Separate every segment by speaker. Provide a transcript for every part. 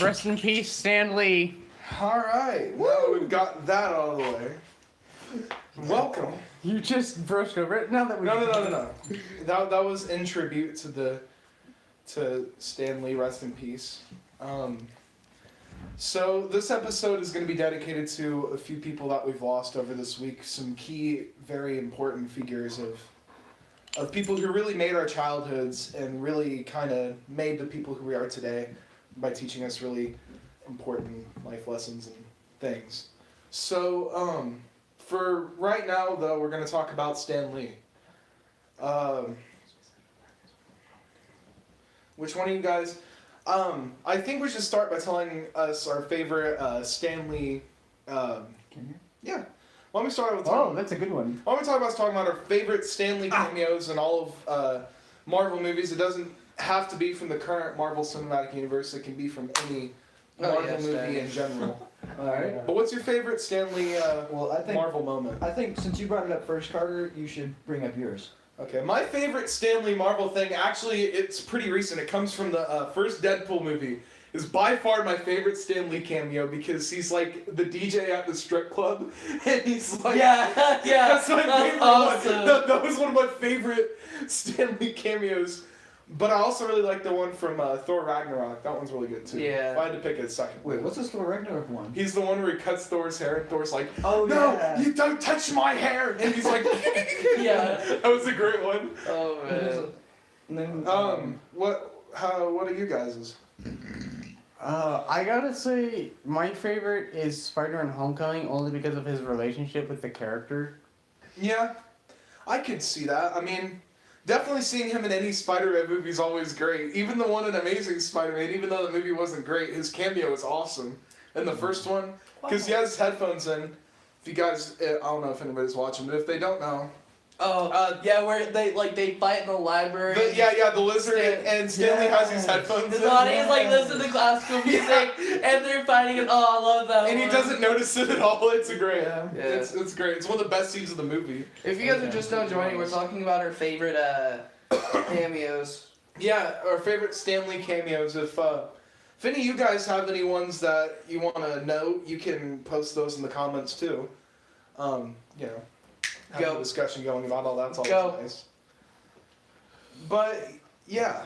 Speaker 1: Rest in peace, Stan Lee.
Speaker 2: Alright, now that we've got that out of the way, welcome.
Speaker 1: You just brushed over it. Now that we
Speaker 2: No. That was in tribute to Stan Lee, rest in peace. So this episode is going to be dedicated to a few people that we've lost over this week. Some key, very important figures of people who really made our childhoods and really kind of made the people who we are today by teaching us really important life lessons and things. So, for right now, though, we're going to talk about Stan Lee. Which one of you guys... I think we should start by telling us our favorite Stan Lee... yeah. Why don't we start with
Speaker 1: Oh, that's a good one.
Speaker 2: why don't we talk about talking about our favorite Stan Lee cameos in all of Marvel movies? It doesn't have to be from the current Marvel Cinematic Universe. It can be from any Marvel movie in general.
Speaker 3: Alright.
Speaker 2: But what's your favorite Stan Lee
Speaker 3: Well, I think
Speaker 2: Marvel moment?
Speaker 3: I think since you brought it up first, Carter, you should bring up yours.
Speaker 2: Okay, my favorite Stan Lee Marvel thing, actually, it's pretty recent. It comes from the first Deadpool movie. Is by far my favorite Stan Lee cameo because he's like the DJ at the strip club, and he's like,
Speaker 4: Yeah.
Speaker 2: that's my favorite
Speaker 4: awesome.
Speaker 2: one. That was one of my favorite Stan Lee cameos. But I also really like the one from Thor Ragnarok. That one's really good too.
Speaker 4: Yeah.
Speaker 2: If I had to pick a second.
Speaker 3: Wait, what's this Thor Ragnarok one?
Speaker 2: He's the one where he cuts Thor's hair, and Thor's like,
Speaker 3: Oh,
Speaker 2: "No,
Speaker 3: yeah.
Speaker 2: you don't touch my hair!" And he's like,
Speaker 4: Yeah.
Speaker 2: That was a great one.
Speaker 4: Oh man.
Speaker 3: And then
Speaker 2: What are you guys's?
Speaker 1: I gotta say, my favorite is Spider-Man Homecoming only because of his relationship with the character.
Speaker 2: Yeah, I could see that. I mean, definitely seeing him in any Spider-Man movie is always great. Even the one in Amazing Spider-Man, even though the movie wasn't great, his cameo is awesome. In the first one, because he has his headphones in. If you guys, I don't know if anybody's watching, but if they don't know,
Speaker 4: Yeah, where they fight in the library.
Speaker 2: the lizard and Stanley has his headphones
Speaker 4: The
Speaker 2: in.
Speaker 4: audience like listen to classical music and they're fighting it. Oh, I love that.
Speaker 2: And he
Speaker 4: one.
Speaker 2: doesn't notice it at all. It's great.
Speaker 3: Yeah.
Speaker 2: It's great. It's one of the best scenes of the movie.
Speaker 4: If you guys are just now joining, we're talking about our favorite cameos.
Speaker 2: Yeah, our favorite Stan Lee cameos. If any of you guys have any ones that you want to know, you can post those in the comments too. Have a discussion going about all that's always
Speaker 4: Go.
Speaker 2: nice. But yeah,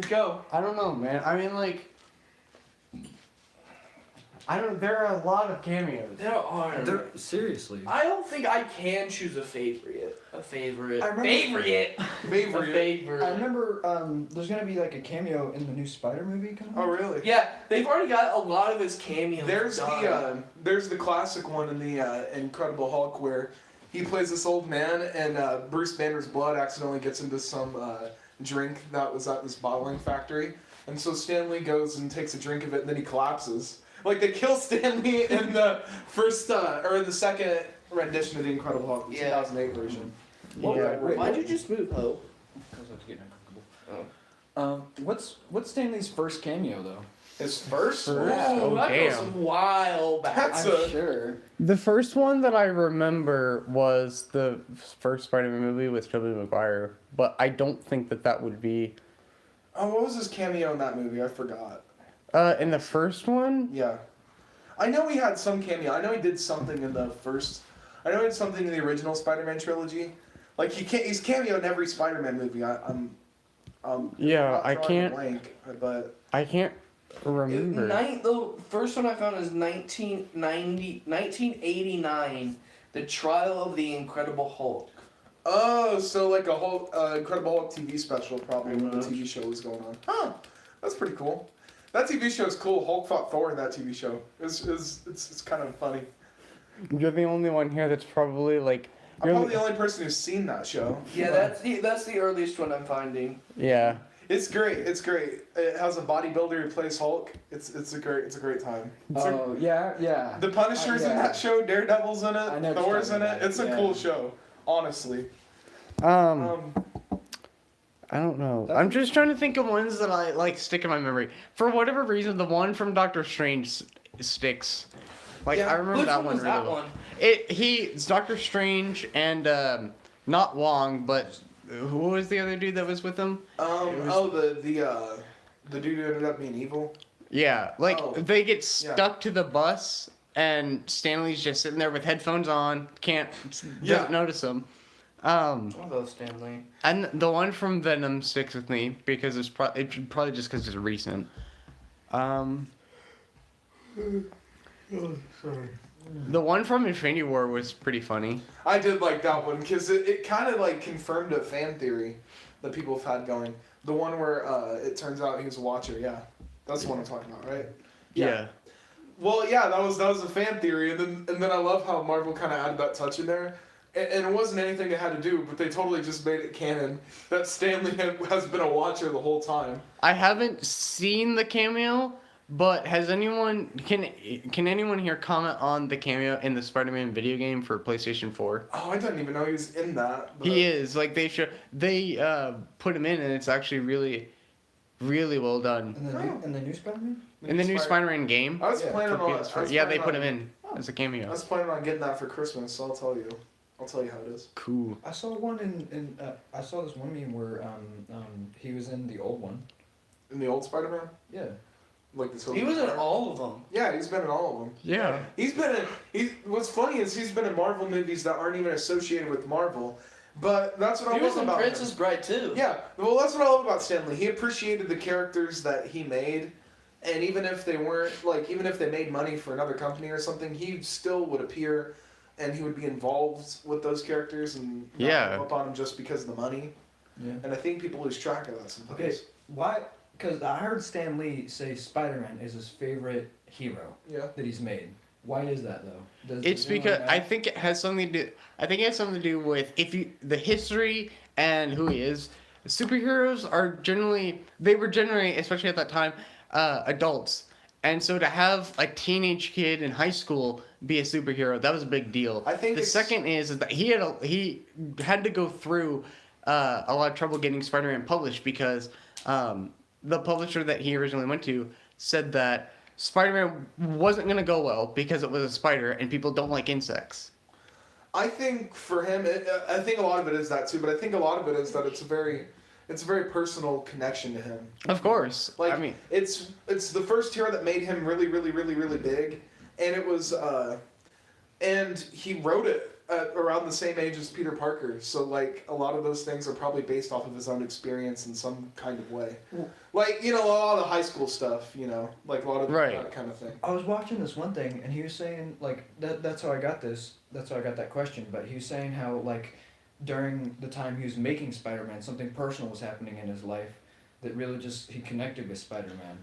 Speaker 4: Go.
Speaker 1: I don't know, man. I mean, like, there are a lot of cameos.
Speaker 4: There are.
Speaker 3: seriously.
Speaker 4: I don't think I can choose a favorite. A favorite.
Speaker 3: I remember-
Speaker 4: Favorite.
Speaker 2: favorite.
Speaker 3: I remember there's gonna be like a cameo in the new Spider movie coming.
Speaker 2: Oh really?
Speaker 4: Yeah, they've already got a lot of his cameos.
Speaker 2: There's the classic one in the Incredible Hulk where he plays this old man and Bruce Banner's blood accidentally gets into some drink that was at this bottling factory, and so Stan Lee goes and takes a drink of it and then he collapses. Like they kill Stan Lee in the first or in the second rendition of the Incredible Hulk, the 2008 version.
Speaker 1: Yeah.
Speaker 4: Why'd you just move, Hope?
Speaker 3: Because I was getting uncomfortable. What's Stanley's first cameo though?
Speaker 2: His first one?
Speaker 1: Oh,
Speaker 4: that goes
Speaker 1: damn.
Speaker 4: a while back.
Speaker 2: That's
Speaker 3: I'm sure.
Speaker 1: The first one that I remember was the first Spider-Man movie with Tobey Maguire, but I don't think that would be...
Speaker 2: Oh, what was his cameo in that movie? I forgot.
Speaker 1: In the first one?
Speaker 2: Yeah. I know he had some cameo. I know he did something in the first... I know he did something in the original Spider-Man trilogy. Like, he's cameo in every Spider-Man movie. I'm
Speaker 1: Yeah,
Speaker 2: not
Speaker 1: I
Speaker 2: drawing a
Speaker 1: can't...
Speaker 2: blank, but...
Speaker 1: I can't remember.
Speaker 4: The first one I found is 1989, The Trial of the Incredible Hulk.
Speaker 2: Oh, so like a whole Incredible Hulk TV special probably when the TV show was going on. Huh. That's pretty cool. That TV show is cool. Hulk fought Thor in that TV show. It's kind of funny.
Speaker 1: You're the only one here that's probably like...
Speaker 2: I'm probably the only person who's seen that show.
Speaker 4: Yeah, that's the earliest one I'm finding.
Speaker 1: Yeah.
Speaker 2: It's great. It's great. It has a bodybuilder who plays Hulk. It's a great time.
Speaker 3: Yeah.
Speaker 2: The Punisher's in that show. Daredevil's in
Speaker 3: I know
Speaker 2: it.
Speaker 3: what
Speaker 2: Thor's
Speaker 3: you're
Speaker 2: in
Speaker 3: talking
Speaker 2: it.
Speaker 3: about.
Speaker 2: It's a cool show. Honestly.
Speaker 1: I don't know. I'm just trying to think of ones that I like stick in my memory. For whatever reason, the one from Doctor Strange sticks. Like
Speaker 2: Yeah.
Speaker 1: I remember
Speaker 4: Which
Speaker 1: that
Speaker 4: one
Speaker 1: one
Speaker 4: was
Speaker 1: really
Speaker 4: that
Speaker 1: well.
Speaker 4: one?
Speaker 1: It's Doctor Strange and not Wong, but who was the other dude that was with him?
Speaker 2: The dude who ended up being evil.
Speaker 1: Yeah, like
Speaker 2: Oh.
Speaker 1: they get
Speaker 2: Yeah.
Speaker 1: stuck to the bus, and Stanley's just sitting there with headphones on, doesn't
Speaker 2: Yeah.
Speaker 1: notice them.
Speaker 4: One of those Stanley.
Speaker 1: And the one from Venom sticks with me because it's probably just because it's recent. The one from Infinity War was pretty funny.
Speaker 2: I did like that one because it kind of like confirmed a fan theory that people have had going. The one where it turns out he was a Watcher. Yeah, that's the one I'm talking about, right?
Speaker 1: Yeah.
Speaker 2: Well, yeah, that was a fan theory, and then I love how Marvel kind of added that touch in there, and it wasn't anything it had to do, but they totally just made it canon that Stanley has been a Watcher the whole time.
Speaker 1: I haven't seen the cameo, but has anyone can anyone here comment on the cameo in the Spider-Man video game for PlayStation 4?
Speaker 2: Oh, I didn't even know he was in that. But
Speaker 1: He is like they put him in, and it's actually really well done.
Speaker 3: In the new Spider-Man?
Speaker 1: In the new Spider-Man game,
Speaker 2: I was
Speaker 3: Yeah,
Speaker 2: planning
Speaker 1: for
Speaker 2: on.
Speaker 1: PS4.
Speaker 2: I was
Speaker 1: Yeah, they
Speaker 2: planning
Speaker 1: put him
Speaker 2: on-
Speaker 1: in as a
Speaker 2: I
Speaker 1: cameo.
Speaker 2: was planning on getting that for Christmas, so I'll tell you how it is.
Speaker 1: Cool.
Speaker 3: I saw one I saw this one meme where he was in the old one.
Speaker 2: In the old Spider-Man,
Speaker 3: Yeah.
Speaker 2: like the
Speaker 4: He was in all of them.
Speaker 2: Yeah, he's been in all of them.
Speaker 1: Yeah.
Speaker 2: He's been in. What's funny is he's been in Marvel movies that aren't even associated with Marvel, but that's what
Speaker 4: He
Speaker 2: I
Speaker 4: was
Speaker 2: love
Speaker 4: in
Speaker 2: about
Speaker 4: Princess
Speaker 2: him.
Speaker 4: Bride too.
Speaker 2: Yeah, well, that's what I love about Stanley. He appreciated the characters that he made, and even if they weren't even if they made money for another company or something, he still would appear, and he would be involved with those characters and not
Speaker 1: Yeah.
Speaker 2: give up on them just because of the money.
Speaker 3: Yeah.
Speaker 2: And I think people lose track of that sometimes.
Speaker 3: Okay, why? Because I heard Stan Lee say Spider-Man is his favorite hero
Speaker 2: Yeah.
Speaker 3: that he's made. Why is that though?
Speaker 1: It's
Speaker 3: does anyone
Speaker 1: because
Speaker 3: know?
Speaker 1: I think it has something to. I think it has something to do with the history and who he is. Superheroes are generally especially at that time, adults, and so to have a teenage kid in high school be a superhero, that was a big deal.
Speaker 2: I think
Speaker 1: the
Speaker 2: it's-
Speaker 1: second is that he had to go through a lot of trouble getting Spider-Man published because the publisher that he originally went to said that Spider-Man wasn't going to go well because it was a spider and people don't like insects.
Speaker 2: I think for him, I think a lot of it is that too, but I think a lot of it is that it's a very personal connection to him.
Speaker 1: Of course.
Speaker 2: Like
Speaker 1: I mean,
Speaker 2: it's the first hero that made him really, really, really, really big, and it was, and he wrote it at around the same age as Peter Parker. So like a lot of those things are probably based off of his own experience in some kind of way. Like a lot of the high school stuff, like a lot of
Speaker 1: Right.
Speaker 2: that kind of thing.
Speaker 3: I was watching this one thing, and he was saying like that's how I got this. That's how I got that question. But he was saying how like during the time he was making Spider-Man, something personal was happening in his life that really just he connected with Spider-Man.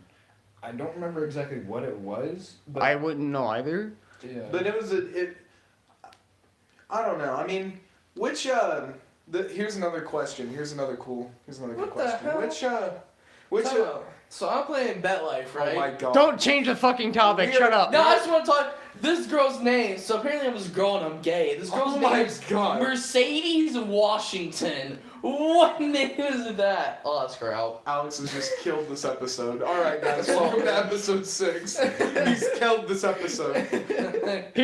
Speaker 3: I don't remember exactly what it was, but
Speaker 1: I wouldn't know either.
Speaker 3: yeah.
Speaker 2: But it was I don't know. I mean, which here's another question. Here's another good
Speaker 4: What the
Speaker 2: question.
Speaker 4: hell?
Speaker 2: Which
Speaker 4: Time out. So I'm playing BetLife, right?
Speaker 2: Oh my god.
Speaker 1: Don't change the fucking topic.
Speaker 2: Weird.
Speaker 1: Shut up.
Speaker 4: No, I just want to talk. This girl's name. So apparently I'm this girl and I'm gay. This girl's
Speaker 2: Oh
Speaker 4: name
Speaker 2: my
Speaker 4: is
Speaker 2: God.
Speaker 4: Mercedes Washington. What name is that? Oh, that's crap.
Speaker 2: Alex has just killed this episode. Alright guys, welcome to episode 6. He's killed this episode.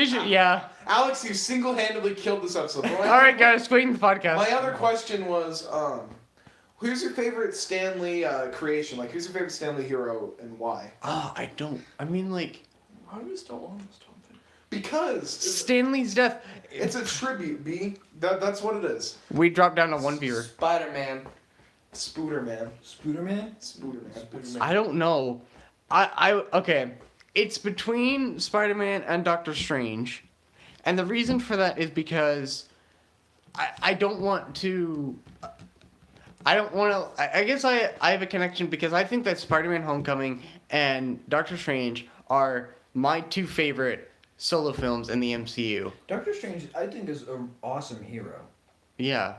Speaker 1: Yeah.
Speaker 2: Alex, you single-handedly killed this episode.
Speaker 1: All right, guys, quitting the podcast.
Speaker 2: My other question was, who's your favorite Stan Lee creation? Like, who's your favorite Stan Lee hero and why?
Speaker 1: I don't. I mean, like
Speaker 4: Why are we still on this topic?
Speaker 2: Because
Speaker 1: Stanley's death.
Speaker 2: it's a tribute, B. That's what it is.
Speaker 1: We dropped down to one viewer.
Speaker 4: Spider-Man.
Speaker 2: Spooderman.
Speaker 3: Spooderman?
Speaker 2: Spooderman.
Speaker 1: I don't know. Okay. It's between Spider-Man and Doctor Strange, and the reason for that is because I don't want to. I don't want to. I guess I have a connection because I think that Spider-Man: Homecoming and Doctor Strange are my two favorite solo films in the MCU.
Speaker 3: Doctor Strange, I think, is an awesome hero.
Speaker 1: Yeah.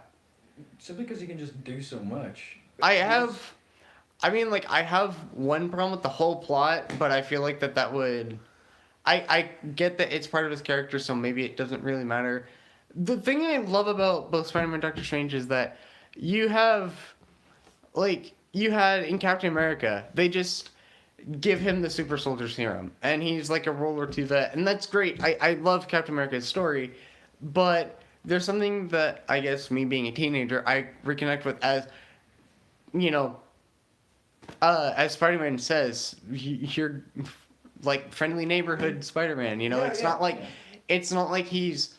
Speaker 3: Simply because he can just do so much.
Speaker 1: I have one problem with the whole plot, but I feel like that would. I get that it's part of his character, so maybe it doesn't really matter. The thing I love about both Spider-Man and Doctor Strange is that you had in Captain America, they just give him the super soldier serum, and he's like a World War II vet, and that's great. I love Captain America's story, but there's something that I guess me being a teenager, I reconnect with as, as Spider-Man says, you're like friendly neighborhood Spider-Man. You know,
Speaker 2: Yeah,
Speaker 1: it's
Speaker 2: yeah.
Speaker 1: not like he's.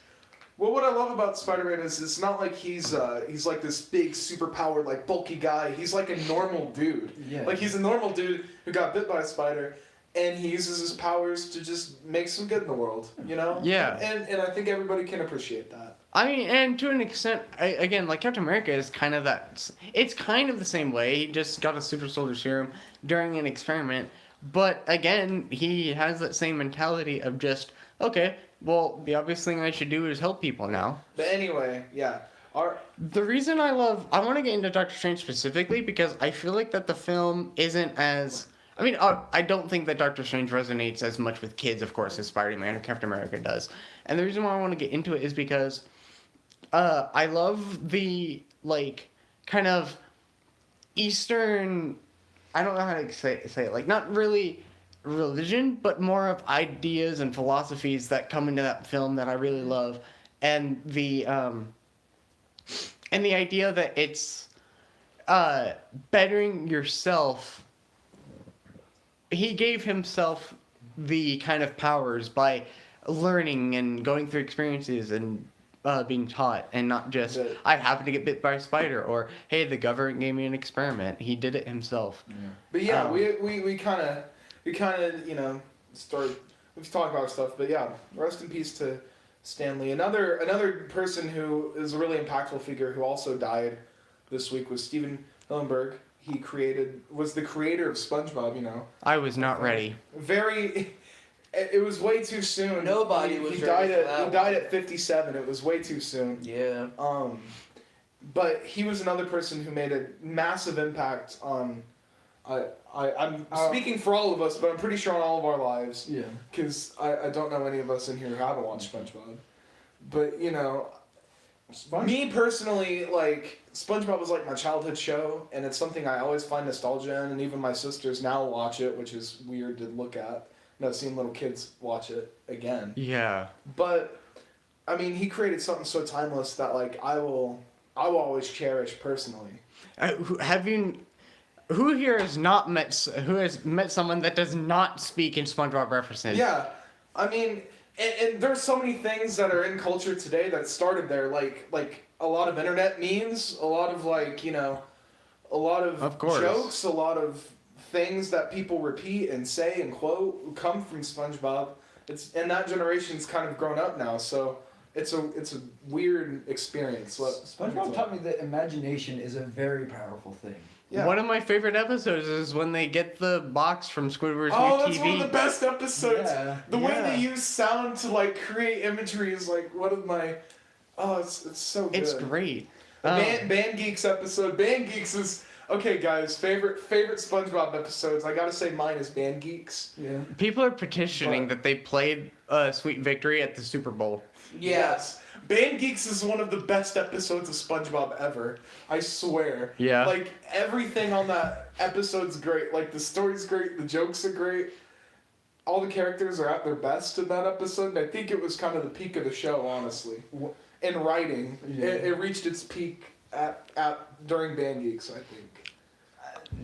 Speaker 2: Well, what I love about Spider-Man is it's not like he's like this big, superpowered, like bulky guy. He's like a normal dude.
Speaker 3: Yeah.
Speaker 2: Like he's a normal dude who got bit by a spider, and he uses his powers to just make some good in the world. You know?
Speaker 1: Yeah.
Speaker 2: And I think everybody can appreciate that.
Speaker 1: I mean, and to an extent, again, like Captain America is kind of that. It's kind of the same way. He just got a super soldier serum during an experiment, but again, he has that same mentality of just okay. Well, the obvious thing I should do is help people now.
Speaker 2: But anyway, yeah.
Speaker 1: The reason I want to get into Doctor Strange specifically because I feel like that the film isn't as. I mean, I don't think that Doctor Strange resonates as much with kids, of course, as Spider-Man or Captain America does. And the reason why I want to get into it is because I love the, like, kind of Eastern. I don't know how to say it. Like, not really religion, but more of ideas and philosophies that come into that film that I really love. And the idea that it's bettering yourself. He gave himself the kind of powers by learning and going through experiences and being taught, and not just I happened to get bit by a spider or hey, the government gave me an experiment. He did it himself.
Speaker 3: Yeah.
Speaker 2: But yeah, we kind of you know we've talked about stuff, but yeah, rest in peace to Stan Lee. Another person who is a really impactful figure who also died this week was Steven Hillenburg. He was the creator of SpongeBob. You know,
Speaker 1: I was not ready.
Speaker 2: It was way too soon.
Speaker 4: Nobody was
Speaker 2: He
Speaker 4: ready
Speaker 2: died
Speaker 4: for that
Speaker 2: he died at 57. It was way too soon.
Speaker 4: Yeah.
Speaker 2: But he was another person who made a massive impact on. I'm speaking for all of us, but I'm pretty sure on all of our lives.
Speaker 3: Yeah.
Speaker 2: Because I don't know any of us in here who haven't watched SpongeBob. But, you know, me personally, like, SpongeBob was like my childhood show, and it's something I always find nostalgia in, and even my sisters now watch it, which is weird to look at. You know, seeing little kids watch it again.
Speaker 1: Yeah.
Speaker 2: But, I mean, he created something so timeless that, like, I will always cherish personally.
Speaker 1: Who here has not met someone that does not speak in SpongeBob references?
Speaker 2: Yeah, I mean, and there's so many things that are in culture today that started there, like a lot of internet memes, a lot of a lot of
Speaker 1: course,
Speaker 2: jokes, a lot of things that people repeat and say and quote come from SpongeBob. And that generation's kind of grown up now, so it's a weird experience.
Speaker 3: SpongeBob taught me that imagination is a very powerful thing.
Speaker 2: Yeah.
Speaker 1: One of my favorite episodes is when they get the box from Squidward's new
Speaker 2: Oh,
Speaker 1: TV.
Speaker 2: that's one of the best episodes.
Speaker 3: Yeah,
Speaker 2: The way
Speaker 3: yeah.
Speaker 2: they use sound to like create imagery is like one of my. Oh, it's so good.
Speaker 1: It's great.
Speaker 2: Band Geeks episode. Band Geeks is okay, guys. Favorite SpongeBob episodes. I gotta say mine is Band Geeks.
Speaker 3: Yeah.
Speaker 1: People are petitioning that they played Sweet Victory at the Super Bowl.
Speaker 2: Yes. Band Geeks is one of the best episodes of SpongeBob ever. I swear.
Speaker 1: Yeah.
Speaker 2: Like everything on that episode's great. Like the story's great. The jokes are great. All the characters are at their best in that episode. And I think it was kind of the peak of the show, honestly. In writing,
Speaker 3: Yeah.
Speaker 2: it reached its peak at during Band Geeks, I think.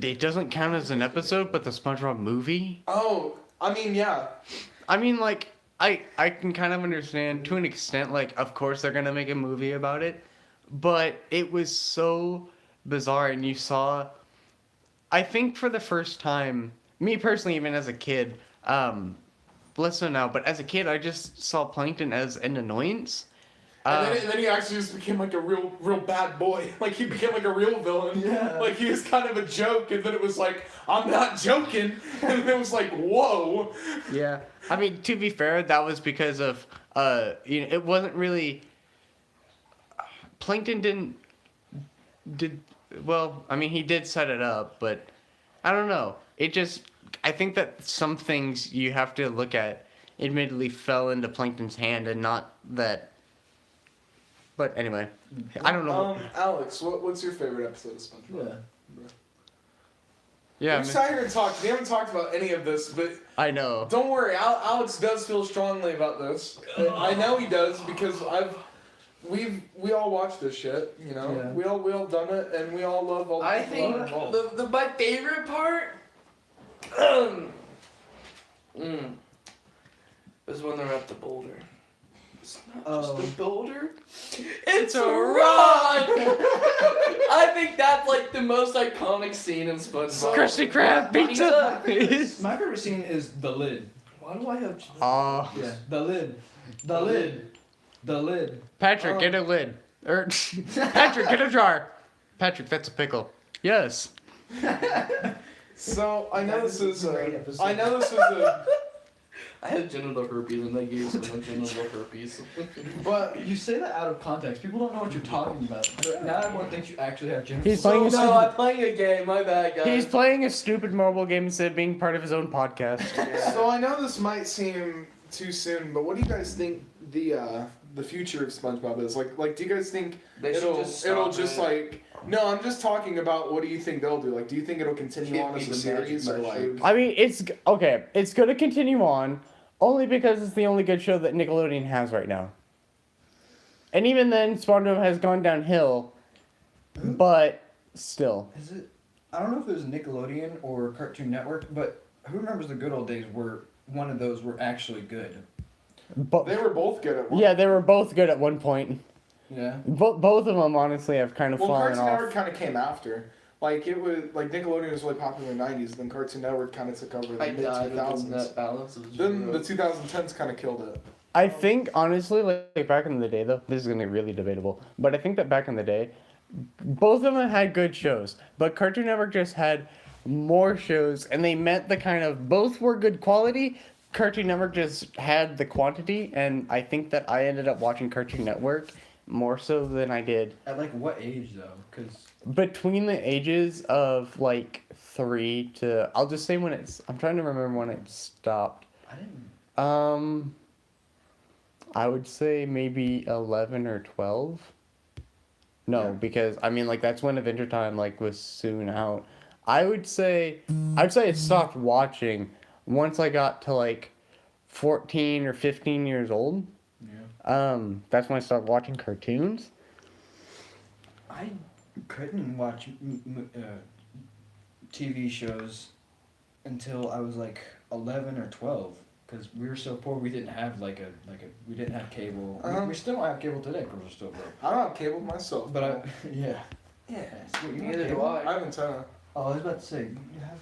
Speaker 1: It doesn't count as an episode, but the SpongeBob movie.
Speaker 2: Oh, I mean, yeah.
Speaker 1: I mean, like, I can kind of understand to an extent. Like, of course they're gonna make a movie about it, but it was so bizarre, and you saw. I think for the first time, me personally, even as a kid, less so now, but as a kid, I just saw Plankton as an annoyance.
Speaker 2: And then he actually just became like a real bad boy. Like he became like a real villain.
Speaker 3: Yeah.
Speaker 2: Like he was kind of a joke, and then it was like, I'm not joking, and it was like, whoa.
Speaker 1: Yeah, I mean, to be fair, that was because of it wasn't really. Plankton did well. I mean, he did set it up, but I don't know. It just, I think that some things you have to look at, admittedly, fell into Plankton's hand, and not that. But anyway, I don't know.
Speaker 2: Alex, what's your favorite episode of SpongeBob?
Speaker 3: Yeah.
Speaker 1: Yeah,
Speaker 2: We're sat here and talked. We haven't talked about any of this, but
Speaker 1: I know.
Speaker 2: don't worry. Alex does feel strongly about this. I know he does because we all watch this shit, you know.
Speaker 3: Yeah.
Speaker 2: We all done it, and we all love all the
Speaker 4: I
Speaker 2: people
Speaker 4: think
Speaker 2: that are involved.
Speaker 4: my favorite part is when they're at the boulder. It's not just a boulder. It's a rock! I think that's like the most iconic scene in SpongeBob.
Speaker 1: Krusty Krab pizza.
Speaker 3: My favorite scene is the lid.
Speaker 4: Why do I have...
Speaker 3: Yeah, the lid. The lid. The lid.
Speaker 1: Patrick, get a lid. Or Patrick, get a jar. Patrick, that's a pickle. Yes.
Speaker 2: So I know this is
Speaker 3: Great
Speaker 2: a.
Speaker 3: episode.
Speaker 2: I know this is a.
Speaker 4: I had genital herpes and they gave someone genital herpes.
Speaker 2: But
Speaker 3: You say that out of context. People don't know what you're talking about. But now everyone thinks you actually have gym.
Speaker 1: He's
Speaker 4: Oh
Speaker 1: playing a
Speaker 4: no, I'm playing a game. My bad, guys.
Speaker 1: He's playing a stupid mobile game instead of being part of his own podcast.
Speaker 2: so I know this might seem too soon, but what do you guys think the future of SpongeBob is? Like do you guys think
Speaker 4: They should
Speaker 2: it'll
Speaker 4: just
Speaker 2: it'll
Speaker 4: stop
Speaker 2: just
Speaker 4: it.
Speaker 2: like no, I'm just talking about what do you think they'll do? Like do you think it'll continue
Speaker 4: Give
Speaker 2: on
Speaker 4: me
Speaker 2: as a
Speaker 4: the magic
Speaker 2: series or like
Speaker 4: mushroom.
Speaker 1: I mean, it's okay. It's gonna continue on, only because it's the only good show that Nickelodeon has right now. And even then, SpongeBob has gone downhill, but still.
Speaker 3: Is it? I don't know if it was Nickelodeon or Cartoon Network, but who remembers the good old days where one of those were actually good?
Speaker 1: But
Speaker 2: they were both good at one.
Speaker 1: yeah, they were both good at one point.
Speaker 3: Yeah.
Speaker 1: Both of them honestly have kind of
Speaker 2: Well,
Speaker 1: fallen
Speaker 2: Cartoon Network
Speaker 1: off.
Speaker 2: kind of came after. Like it was like Nickelodeon was really popular in the '90s, then Cartoon Network kind of took over in
Speaker 4: I
Speaker 2: the mid
Speaker 4: died within
Speaker 2: 2000s.
Speaker 4: that balance of
Speaker 2: Then the 2010s kind of killed it.
Speaker 1: I think honestly, like back in the day, though, this is gonna be really debatable. But I think that back in the day, both of them had good shows, but Cartoon Network just had more shows, and they met the kind of both were good quality. Cartoon Network just had the quantity, and I think that I ended up watching Cartoon Network more so than I did
Speaker 3: At like what age though? Because
Speaker 1: between the ages of like 3 to I'll just say when it's I'm trying to remember when it stopped.
Speaker 3: I didn't.
Speaker 1: I would say maybe 11 or 12. No,
Speaker 3: Yeah.
Speaker 1: because I mean like that's when Adventure Time like was soon out. I'd say it stopped watching once I got to like 14 or 15 years old.
Speaker 3: Yeah.
Speaker 1: That's when I started watching cartoons.
Speaker 3: I couldn't watch TV shows until I was like 11 or 12 because we were so poor we didn't have we didn't have cable. We still don't have cable today because we're still broke.
Speaker 2: I don't have cable myself.
Speaker 3: But yeah. Yeah. So you
Speaker 4: Neither
Speaker 3: have
Speaker 4: do
Speaker 3: cable?
Speaker 2: I
Speaker 4: I.
Speaker 2: have antenna.
Speaker 3: Oh, I was about to say you have.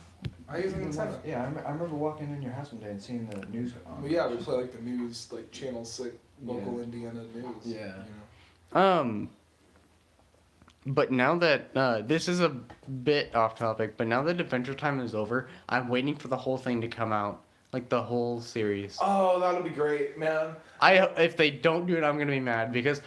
Speaker 2: I use an antenna.
Speaker 3: Yeah, I remember walking in your house one day and seeing the news on.
Speaker 2: Well, yeah, we play like the news, like Channel 6, local
Speaker 3: Yeah.
Speaker 2: Indiana news.
Speaker 3: Yeah.
Speaker 2: You know?
Speaker 1: But now that this is a bit off topic, but now that Adventure Time is over, I'm waiting for the whole thing to come out, like the whole series.
Speaker 2: Oh, that'll be great, man.
Speaker 1: If they don't do it, I'm gonna be mad because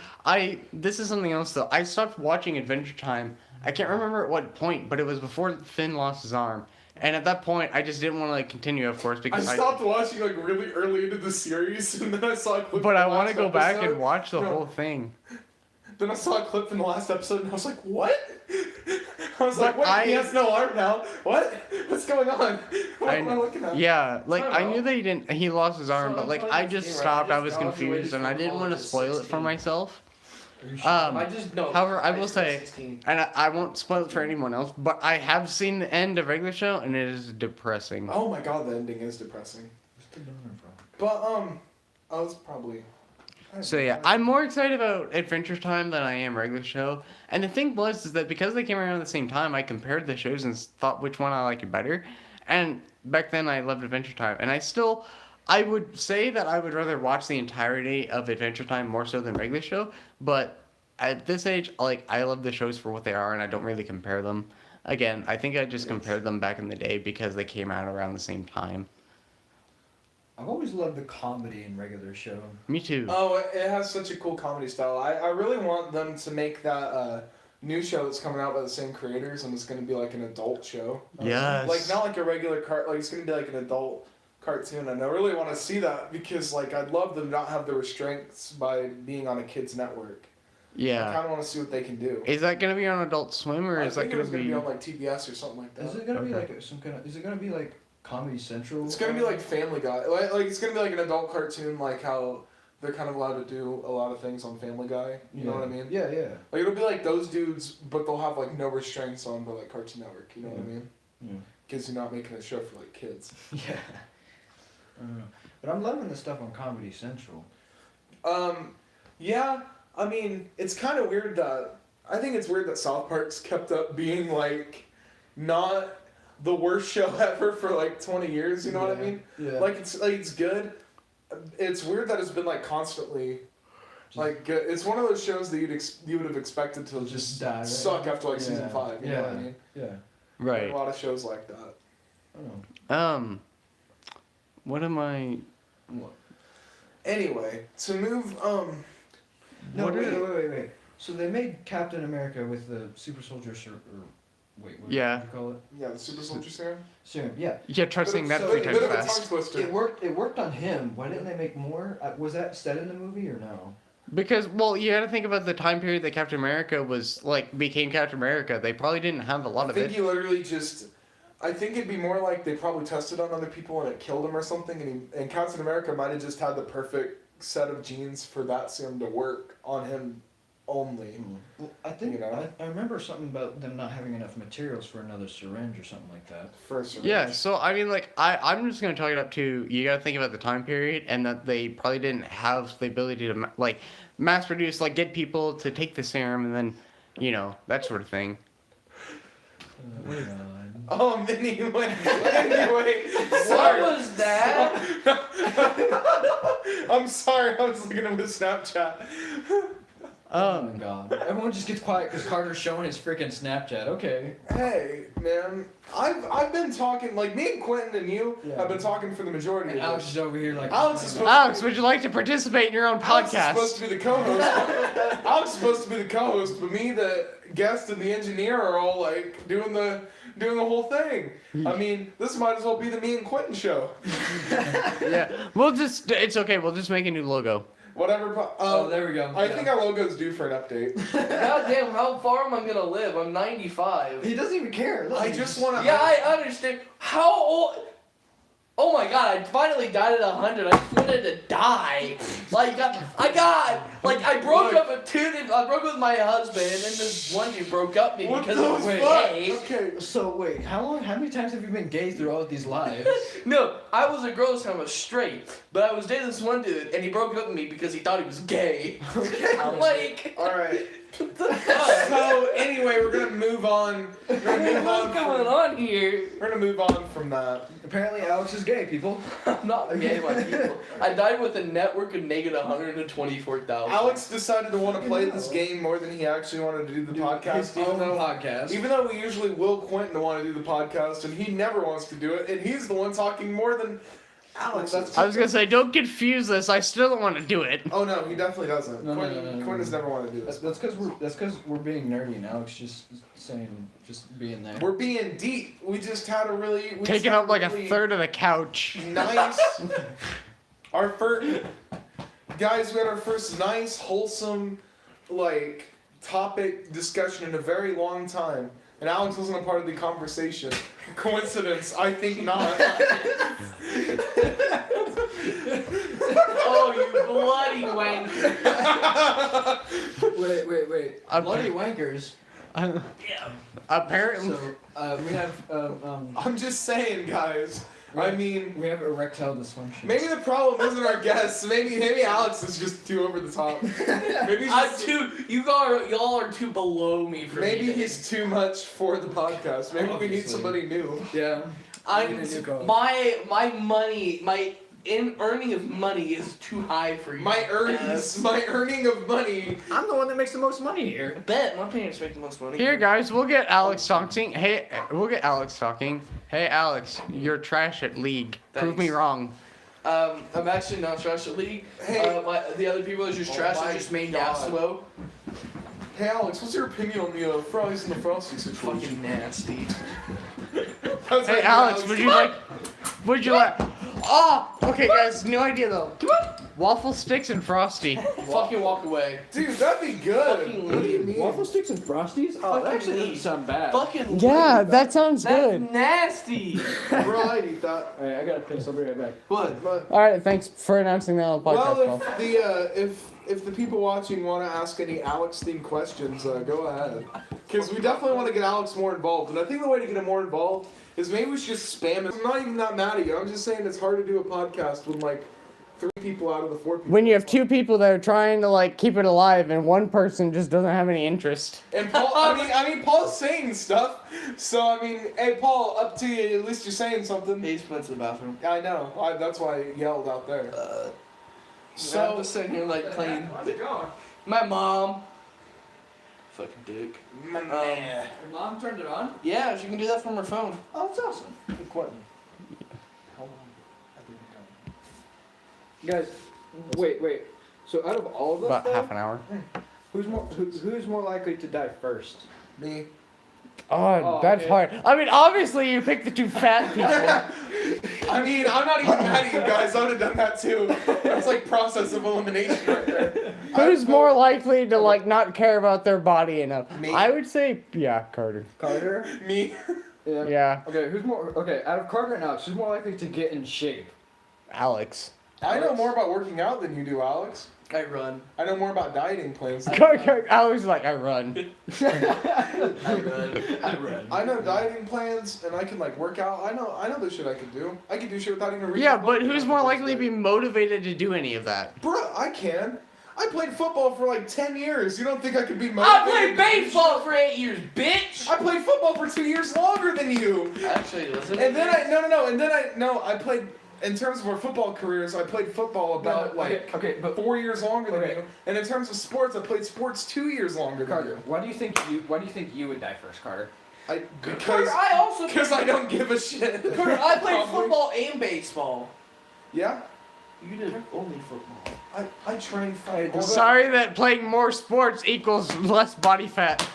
Speaker 1: this is something else though. I stopped watching Adventure Time. I can't remember at what point, but it was before Finn lost his arm, and at that point, I just didn't want to like continue, of course,
Speaker 2: I
Speaker 1: because
Speaker 2: stopped watching like really early into the series, and then I saw a clip.
Speaker 1: But
Speaker 2: from
Speaker 1: I
Speaker 2: the
Speaker 1: want
Speaker 2: last
Speaker 1: to go back
Speaker 2: episode.
Speaker 1: and watch the
Speaker 2: No.
Speaker 1: whole thing.
Speaker 2: Then I saw a clip from the last episode, and I was like, "What?" I was like,
Speaker 1: But
Speaker 2: "Wait, he has no arm now. What? What's going on? What am I looking at?"
Speaker 1: Yeah, like
Speaker 2: I
Speaker 1: I
Speaker 2: don't
Speaker 1: knew
Speaker 2: know.
Speaker 1: that he lost his arm,
Speaker 4: So
Speaker 1: but
Speaker 4: I'm
Speaker 1: like
Speaker 4: playing
Speaker 1: I
Speaker 4: this
Speaker 1: just
Speaker 4: game, right?
Speaker 1: stopped. I
Speaker 4: just
Speaker 1: was
Speaker 4: graduated
Speaker 1: confused, and I
Speaker 4: from
Speaker 1: didn't want to
Speaker 4: college at
Speaker 1: spoil it for
Speaker 4: 16.
Speaker 1: myself.
Speaker 3: Are you sure?
Speaker 4: I just know.
Speaker 1: However, I will
Speaker 4: high school
Speaker 1: say-
Speaker 4: 16.
Speaker 1: And I won't spoil it for anyone else, but I have seen the end of regular show, and it is depressing.
Speaker 2: Oh my god, the ending is depressing.
Speaker 3: Where's the donor from?
Speaker 2: But I was probably.
Speaker 1: So yeah, I'm more excited about Adventure Time than I am regular show. And the thing was is that because they came around at the same time, I compared the shows and thought which one I liked better. And back then I loved Adventure Time, and I would say that I would rather watch the entirety of Adventure Time more so than regular show. But at this age, like I love the shows for what they are, and I don't really compare them. Again, I think I just compared them back in the day because they came out around the same time.
Speaker 3: I've always loved the comedy in regular show.
Speaker 1: Me too.
Speaker 2: Oh, it has such a cool comedy style. I really want them to make that new show that's coming out by the same creators, and it's going to be like an adult show.
Speaker 1: Yes.
Speaker 2: Like not like a regular like it's going to be like an adult cartoon, and I really want to see that because like I'd love them not have the restraints by being on a kids network. I
Speaker 1: Yeah.
Speaker 2: kind of want to see what they can do.
Speaker 1: Is that gonna be on Adult Swim or
Speaker 2: I
Speaker 1: is that
Speaker 2: think it
Speaker 1: gonna
Speaker 2: was going to
Speaker 1: be?
Speaker 2: be on like TBS or something like that.
Speaker 3: Is it gonna be
Speaker 1: Okay.
Speaker 3: like some kind of? Is it gonna be like Comedy Central?
Speaker 2: It's gonna be like Family Guy. Like it's gonna be like an adult cartoon, like how they're kind of allowed to do a lot of things on Family Guy. You know what I mean?
Speaker 3: Yeah, yeah.
Speaker 2: Like it'll be like those dudes, but they'll have like no restraints on the like Cartoon Network. You know what I mean?
Speaker 3: Yeah.
Speaker 2: Because you're not making a show for like kids.
Speaker 3: Yeah. I don't know. But I'm loving the stuff on Comedy Central.
Speaker 2: Yeah. I mean, it's kind of weird that I think it's weird that South Park's kept up being like not the worst show ever for like 20 years. You know what I mean?
Speaker 3: Yeah.
Speaker 2: Like it's good. It's weird that it's been like constantly. Like it's one of those shows that you would have expected to just
Speaker 3: die, right?
Speaker 2: suck after like
Speaker 3: Yeah.
Speaker 2: season 5. You know what I mean?
Speaker 3: Yeah.
Speaker 1: Right.
Speaker 2: A lot of shows like that.
Speaker 3: I don't know.
Speaker 1: What am I?
Speaker 3: What?
Speaker 2: Anyway, to move
Speaker 3: No,
Speaker 1: What
Speaker 3: wait. So they made Captain America with the super soldier wait, what
Speaker 1: Yeah.
Speaker 3: did you call it?
Speaker 2: yeah, the Super Soldier Serum.
Speaker 3: Serum, yeah.
Speaker 1: Yeah, try saying that
Speaker 3: so-
Speaker 1: 3
Speaker 2: Bit
Speaker 1: times
Speaker 2: of a tongue
Speaker 1: fast.
Speaker 2: twister.
Speaker 3: It worked on him. Why didn't they make more? Was that said in the movie or no?
Speaker 1: Because, well, you gotta think about the time period that Captain America was, like, became Captain America. They probably didn't have a lot
Speaker 2: I
Speaker 1: of
Speaker 2: think
Speaker 1: it.
Speaker 2: he literally just. I think it'd be more like they probably tested on other people and it killed him or something, and Captain America might have just had the perfect set of genes for that serum to work on him only.
Speaker 3: Well, I think
Speaker 2: You know?
Speaker 3: I remember something about them not having enough materials for another syringe or something like that.
Speaker 2: First.
Speaker 1: Yeah, so, I mean, like, I'm just gonna chalk it up to, you gotta think about the time period, and that they probably didn't have the ability to, like, mass produce, like, get people to take the serum, and then, you know, that sort of thing.
Speaker 3: Wait on.
Speaker 2: Oh, anyway. Anyway.
Speaker 4: What
Speaker 2: Sorry.
Speaker 4: was that?
Speaker 2: I'm sorry. I was looking at his Snapchat.
Speaker 3: Oh my god. Everyone just gets quiet because Carter's showing his freaking Snapchat. Okay.
Speaker 2: Hey, man. I've been talking, like, me and Quentin and you
Speaker 3: Yeah.
Speaker 2: have been talking for the majority
Speaker 3: And
Speaker 2: of
Speaker 3: Alex
Speaker 2: this.
Speaker 3: is over here like.
Speaker 2: Alex is supposed
Speaker 1: Alex, would you like to participate in your own
Speaker 2: Alex is supposed
Speaker 1: podcast?
Speaker 2: to be the co-host. Alex is supposed to be the co-host, but me, the guest, and the engineer are all like doing the whole thing. I mean, this might as well be the me and Quentin show.
Speaker 1: Yeah, it's okay, we'll just make a new logo.
Speaker 2: Whatever.
Speaker 3: Oh, there we go.
Speaker 2: I
Speaker 3: Yeah.
Speaker 2: think our logo's due for an update.
Speaker 4: God damn, how far am I gonna live? I'm 95.
Speaker 3: He doesn't even care. Look,
Speaker 2: I
Speaker 3: he's
Speaker 2: just want to.
Speaker 4: Yeah, I understand. How old? Oh my god, I finally died at 100. I just wanted to die. Like, I broke up I broke up with my husband, and then this one dude broke up with me
Speaker 2: What
Speaker 4: because
Speaker 2: the
Speaker 4: I was
Speaker 2: fuck?
Speaker 4: gay.
Speaker 2: Okay.
Speaker 3: So wait, how many times have you been gay throughout these lives?
Speaker 4: No, I was a girl this time, I was straight. But I was dating this one dude, and he broke up with me because he thought he was gay. I'm like,
Speaker 2: All right.
Speaker 4: what the fuck?
Speaker 2: So anyway, we're gonna move on. We're gonna move
Speaker 4: What's
Speaker 2: on.
Speaker 4: going on here?
Speaker 2: We're gonna move on from that.
Speaker 3: Apparently, Alex is gay, people.
Speaker 4: I'm not gay, my people. I died with a network of negative 124,000.
Speaker 2: Alex decided to want to play this game more than he actually wanted to do the podcast.
Speaker 3: His own podcast.
Speaker 2: Even though we usually will Quentin to want to do the podcast, and he never wants to do it, and he's the one talking more than Alex.
Speaker 1: I was gonna say, don't confuse this, I still don't want to do it.
Speaker 2: Oh no, he definitely doesn't.
Speaker 3: No,
Speaker 2: Quentin, Quentin has never wanted to do this.
Speaker 3: That's because we're being nerdy, and Alex just being there.
Speaker 2: We're being deep. We just had a really
Speaker 1: Taking up like a third of the couch.
Speaker 2: nice. Our first guys, we had our first nice, wholesome, like topic discussion in a very long time, and Alex wasn't a part of the conversation. Coincidence? I think not.
Speaker 4: Oh, you bloody wanker.
Speaker 3: Wait.
Speaker 1: I'm-
Speaker 3: Bloody wankers.
Speaker 1: Apparently.
Speaker 3: So we have
Speaker 2: I'm just saying, guys. I mean,
Speaker 3: we have erectile dysfunction.
Speaker 2: maybe the problem isn't our guests. Maybe Alex is just too over the top. Maybe he's
Speaker 4: I'm
Speaker 2: just
Speaker 4: too. Y'all are too below me for
Speaker 2: maybe
Speaker 4: me.
Speaker 2: he's too much for the podcast. Maybe we need
Speaker 3: Obviously.
Speaker 2: somebody new.
Speaker 3: Yeah.
Speaker 4: I'm
Speaker 3: Need a new co-host.
Speaker 4: my money, my earning of money is too high for you.
Speaker 2: My earning of money.
Speaker 3: I'm the one that makes the most money here.
Speaker 4: I bet my parents make the most money.
Speaker 1: Here, guys, we'll get Alex talking. Hey, we'll get Alex talking. Hey, Alex, you're trash at League. Prove me
Speaker 4: Thanks.
Speaker 1: wrong.
Speaker 4: I'm actually not trash at League.
Speaker 2: Hey.
Speaker 4: The other people are just
Speaker 2: Oh
Speaker 4: trash.
Speaker 2: my
Speaker 4: I just made
Speaker 2: God.
Speaker 4: Yasuo.
Speaker 2: Hey Alex, what's your opinion on the fries and the frosty situation?
Speaker 4: Fucking nasty.
Speaker 2: That's
Speaker 1: Hey,
Speaker 2: right,
Speaker 1: Alex, would you like? Oh, okay, guys, new idea though. Waffle sticks and frosty.
Speaker 4: Fucking walk away.
Speaker 2: Dude, that'd be good.
Speaker 4: Fucking
Speaker 2: What do you
Speaker 4: leave.
Speaker 2: mean?
Speaker 3: Waffle sticks and frosties? Oh, that
Speaker 4: Fucking
Speaker 3: actually doesn't
Speaker 4: leave.
Speaker 3: sound bad.
Speaker 4: Fucking
Speaker 1: Yeah,
Speaker 4: leave.
Speaker 1: that sounds
Speaker 4: That's
Speaker 1: good.
Speaker 4: nasty.
Speaker 2: Bro, I'd eat that.
Speaker 3: Alright, I gotta piss. I'll be right back.
Speaker 4: What?
Speaker 2: But,
Speaker 1: All right, thanks for announcing that on the podcast.
Speaker 2: well,
Speaker 1: Paul.
Speaker 2: if the people watching want to ask any Alex themed questions, go ahead. Because we definitely want to get Alex more involved. And I think the way to get him more involved is maybe we should just spam it. I'm not even that mad at you. I'm just saying it's hard to do a podcast with like 3 people out of the 4 people.
Speaker 1: When you have 2 people that are trying to like keep it alive and one person just doesn't have any interest.
Speaker 2: And Paul, I mean, Paul's saying stuff. So I mean, hey, Paul, up to you. At least you're saying something.
Speaker 4: He just went to the bathroom.
Speaker 2: I know. That's why I yelled out there.
Speaker 4: I'm
Speaker 2: So
Speaker 4: just sitting here like playing.
Speaker 2: how's it going?
Speaker 4: My mom. Fucking dick.
Speaker 2: Man.
Speaker 3: Your mom turned it on?
Speaker 4: Yeah, she can do that from her phone.
Speaker 3: Oh, that's awesome. Guys, wait. So out of all of us,
Speaker 1: About
Speaker 3: though,
Speaker 1: half an hour.
Speaker 3: who's more likely to die first?
Speaker 2: Me.
Speaker 1: Oh, that's
Speaker 3: okay.
Speaker 1: hard. I mean, obviously you picked the 2 fat people.
Speaker 2: I mean, I'm not even mad at you guys. I would have done that too. That's like process of elimination right there.
Speaker 1: Who's more likely to like not care about their body enough?
Speaker 2: Me.
Speaker 1: I would say, yeah, Carter.
Speaker 3: Carter?
Speaker 2: Me.
Speaker 3: Yeah.
Speaker 1: Yeah,
Speaker 3: Okay, out of Carter and Alex, who's more likely to get in shape?
Speaker 1: Alex.
Speaker 2: I know more about working out than you do, Alex.
Speaker 4: I run.
Speaker 2: I know more about dieting plans. than you do.
Speaker 1: Alex is like, I run.
Speaker 4: I run. I run.
Speaker 2: I know dieting plans, and I can like work out. I know the shit I could do. I could do shit without even reading.
Speaker 1: Yeah,
Speaker 2: a book,
Speaker 1: but
Speaker 2: you
Speaker 1: who's
Speaker 2: know,
Speaker 1: more
Speaker 2: the first
Speaker 1: likely to
Speaker 2: day.
Speaker 1: be motivated to do any of that?
Speaker 2: Bruh, I can. I played football for like 10 years. You don't think I could be
Speaker 4: I
Speaker 2: motivated?
Speaker 4: played
Speaker 2: to do
Speaker 4: baseball for 8 years, bitch!
Speaker 2: shit? I played football for 2 years longer than you.
Speaker 4: Actually, listen.
Speaker 2: And then I played, in terms of our football careers, I played football about
Speaker 3: okay, but
Speaker 2: 4 years longer than
Speaker 3: Okay.
Speaker 2: you. And in terms of sports, I played sports 2 years longer than
Speaker 3: Carter,
Speaker 2: you.
Speaker 3: why do you think you would die first, Carter?
Speaker 2: Because
Speaker 4: Carter, I also
Speaker 2: I don't give a shit.
Speaker 4: Carter, I played
Speaker 2: Probably.
Speaker 4: football and baseball.
Speaker 2: Yeah,
Speaker 4: You did only football.
Speaker 2: I trained fight.
Speaker 1: Sorry that playing more sports equals less body fat.